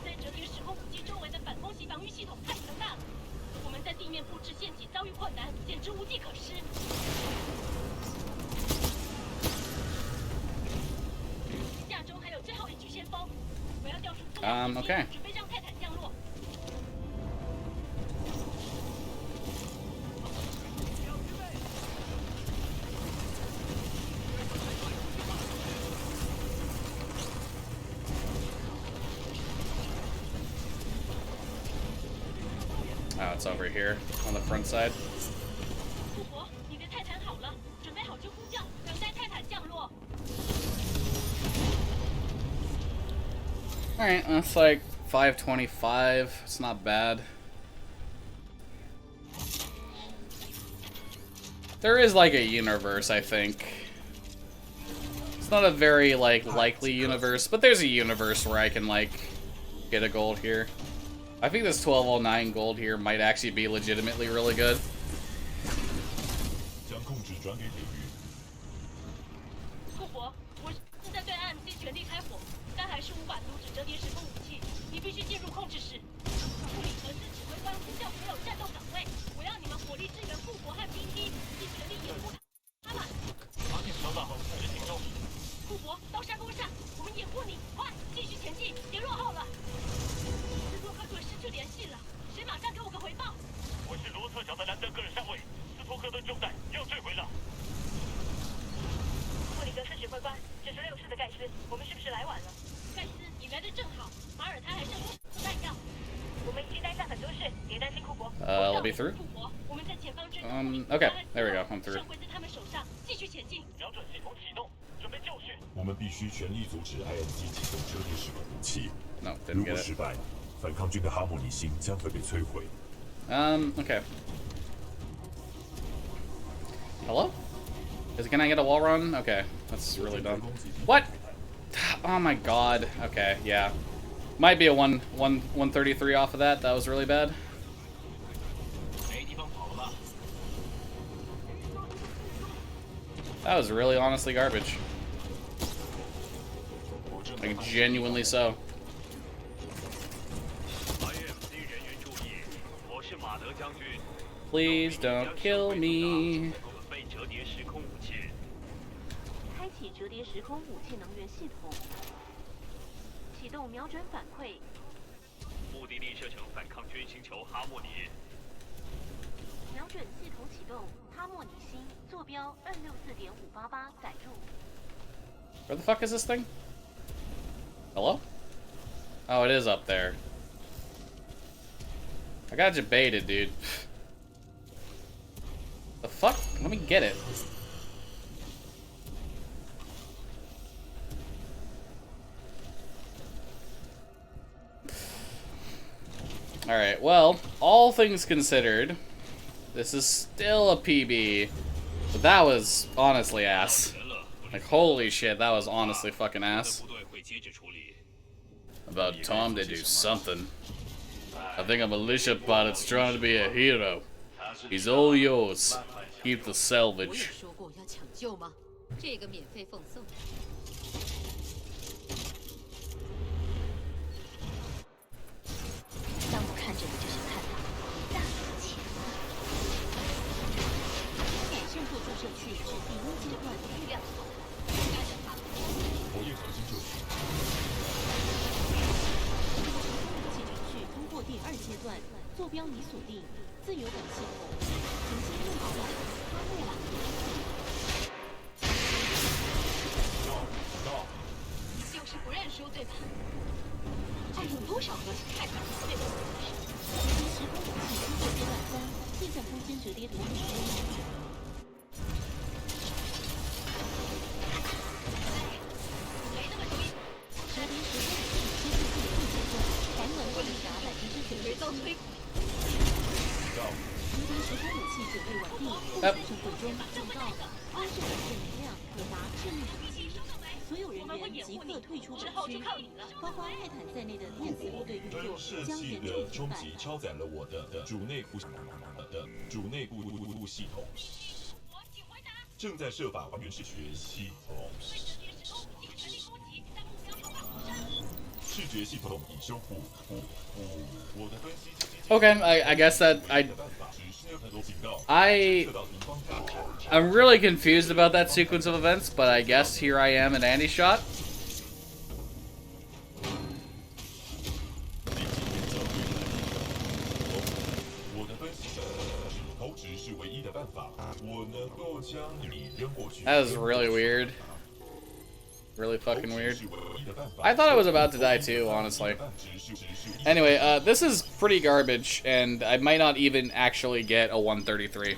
[SPEAKER 4] 在折叠时空武器周围的反空袭防御系统太强大了，我们在地面布置陷阱遭遇困难，简直无计可施。下周还有最后一局先锋，我要调出资料核心
[SPEAKER 1] okay.
[SPEAKER 4] 准备让泰坦降落。
[SPEAKER 1] Oh, it's over here on the front side.
[SPEAKER 4] 库珀，你的泰坦好了，准备好就呼叫，等待泰坦降落。
[SPEAKER 1] Alright, that's like 525. It's not bad. There is like a universe, I think. It's not a very like likely universe, but there's a universe where I can like get a gold here. I think this 1209 gold here might actually be legitimately really good.
[SPEAKER 5] 将控制转给铁鱼。
[SPEAKER 4] 库珀，我是在对 IMC 全力开火，但还是无法阻止折叠时空武器。你必须进入控制室。布里格斯指挥官呼叫所有战斗岗位，我要你们火力支援库珀和兵梯，尽全力掩护他们。
[SPEAKER 6] 发现小岛后执行中。
[SPEAKER 4] 库珀，到山峰上，我们掩护你，快，继续前进，别落后了。斯托克顿失去联系了，谁马上给我个回报？
[SPEAKER 6] 我是罗特角的兰德格尔上尉，斯托克顿中弹要坠毁了。
[SPEAKER 4] 布里格斯指挥官，96师的盖斯，我们是不是来晚了？盖斯，你来的正好，马耳他还剩弹药。我们已经待下很多事，别担心库珀。
[SPEAKER 1] Let me through.
[SPEAKER 4] 库珀，我们在前方追踪。
[SPEAKER 1] Okay, there we go. I'm through.
[SPEAKER 4] 上会在他们手上，继续前进。
[SPEAKER 6] 瞄准系统启动，准备就绪。
[SPEAKER 5] 我们必须全力阻止 IMC 启动折叠时空武器。
[SPEAKER 1] No,
[SPEAKER 5] 如
[SPEAKER 1] didn't
[SPEAKER 5] 果
[SPEAKER 1] get
[SPEAKER 5] 失
[SPEAKER 1] it.
[SPEAKER 5] 败，反抗军的哈姆尼星将会被摧毁。
[SPEAKER 1] Okay. Hello? Can I get a wall run? Okay, that's really dumb. What? Oh my god. Okay, yeah. Might be a 133 off of that. That was really bad.
[SPEAKER 6] 没地方跑
[SPEAKER 1] That was really honestly garbage. Like, genuinely so. Please don't kill me.
[SPEAKER 4] 开启折叠时空武器能源系统，启动瞄准反馈。
[SPEAKER 6] 目的地设成反抗军星球哈莫尼。
[SPEAKER 4] 瞄准系统启动，哈莫尼星，坐标264.588，载入。
[SPEAKER 1] Where the fuck is this thing? Hello? Oh, it is up there. I got you baited, dude. The fuck? Let me get it. Alright, well, all things considered, this is still a PB. But that was honestly ass. Like, holy shit, that was honestly fucking ass. About time they do something. I think a militia pilot's trying to be a hero. He's all yours. Keep the salvage.
[SPEAKER 4] 当我看着你就想看到大有钱。改善做注射区是第一阶段预料后，
[SPEAKER 5] 火焰核心就绪。
[SPEAKER 4] 武器程序通过第2阶段，坐标已锁定，自由本系统，行星用好了，发布了。就是不认输，对吧？还有多少核心开发对吧？时空武器通过阶段3，计算空间折叠图谱中。没那么容易。折叠时空武器接触第4阶段，繁文高达90%遭摧毁。折叠时空武器准备完毕，部署盛会中报告，发射本质能量可达致命等级。 所有人员即刻退出本区，包括泰坦在内的电子部队运作将严重停摆。
[SPEAKER 5] 超载了我的主内部系统，正在设法还原视觉系统。视觉系统已修复。我的分析。
[SPEAKER 1] Okay, I guess that I'm really confused about that sequence of events, but I guess here I am at Andy shot. That is really weird. Really fucking weird. I thought I was about to die too, honestly. Anyway, this is pretty garbage, and I might not even actually get a 133.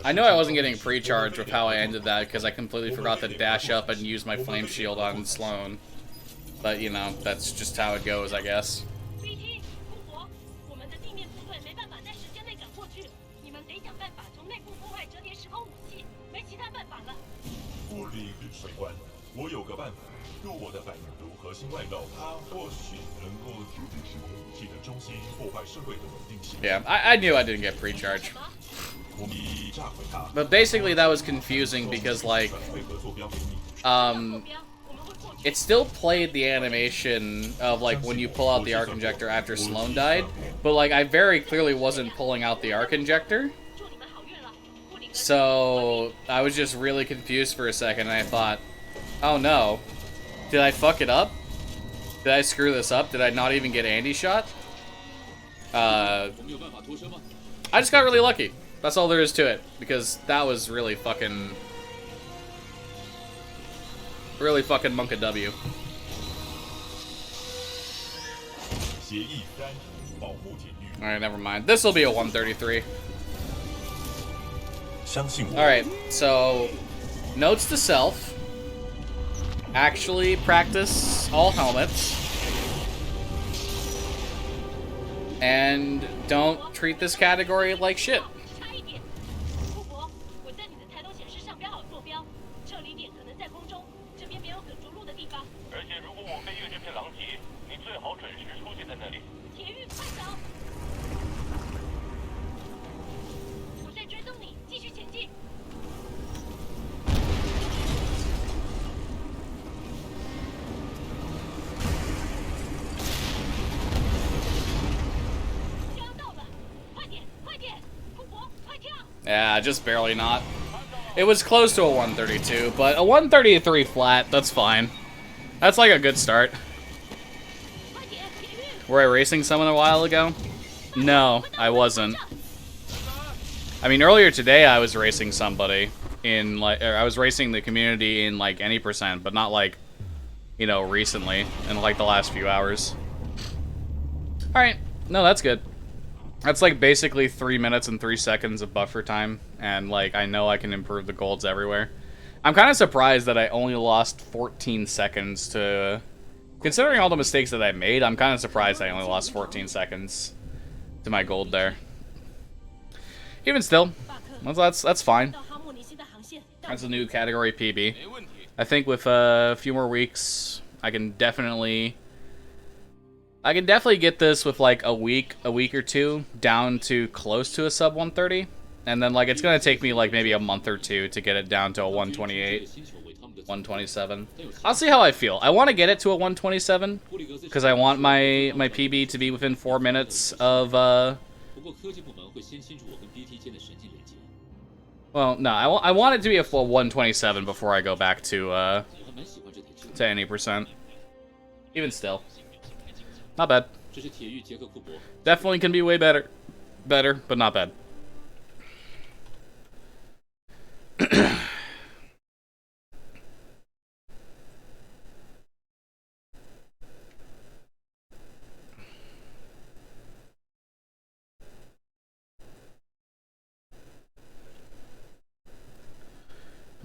[SPEAKER 1] I know I wasn't getting pre-charge with how I ended that, because I completely forgot to dash up and use my flame shield on Sloan. But, you know, that's just how it goes, I guess. Yeah, I knew I didn't get pre-charge. But basically that was confusing because, like, it still played the animation of, like, when you pull out the arc injector after Sloan died, but, like, I very clearly wasn't pulling out the arc injector. So, I was just really confused for a second, and I thought, oh no, did I fuck it up? Did I screw this up? Did I not even get Andy shot? I just got really lucky. That's all there is to it, because that was really fucking Monka W. Alright, never mind. This will be a 133. Alright, so notes to self. Actually practice all helmets. And don't treat this category like shit. Yeah, just barely not. It was close to a 132, but a 133 flat, that's fine. That's like a good start. Were I racing someone a while ago? No, I wasn't. I mean, earlier today I was racing somebody in, like, or I was racing the community in, like, any percent, but not, like, you know, recently, in, like, the last few hours. Alright, no, that's good. That's, like, basically 3 minutes and 3 seconds of buffer time, and, like, I know I can improve the golds everywhere. I'm kind of surprised that I only lost 14 seconds to... Considering all the mistakes that I made, I'm kind of surprised I only lost 14 seconds to my gold there. Even still, that's fine. That's a new category PB. I think with a few more weeks, I can definitely get this with like a week or two down to close to a sub 130, and then like it's gonna take me like maybe a month or two to get it down to a 128, 127. I'll see how I feel. I want to get it to a 127 because I want my PB to be within 4 minutes of well, no, I want it to be a full 127 before I go back to any percent. Even still, not bad. Definitely can be way better, but not bad.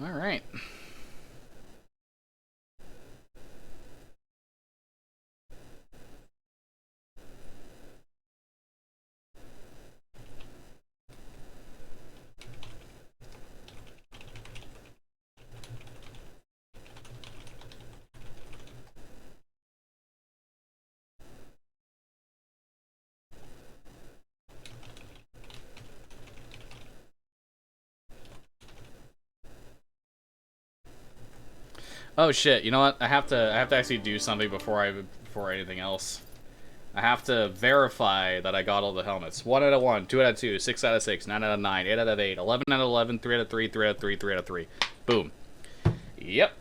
[SPEAKER 1] All right. Oh shit! You know what? I have to actually do something before anything else. I have to verify that I got all the helmets. 1 out of 1, 2 out of 2, 6 out of 6, 9 out of 9, 8 out of 8, 11 out of 11, 3 out of 3, 3 out of 3, 3 out of 3. Boom. Yep.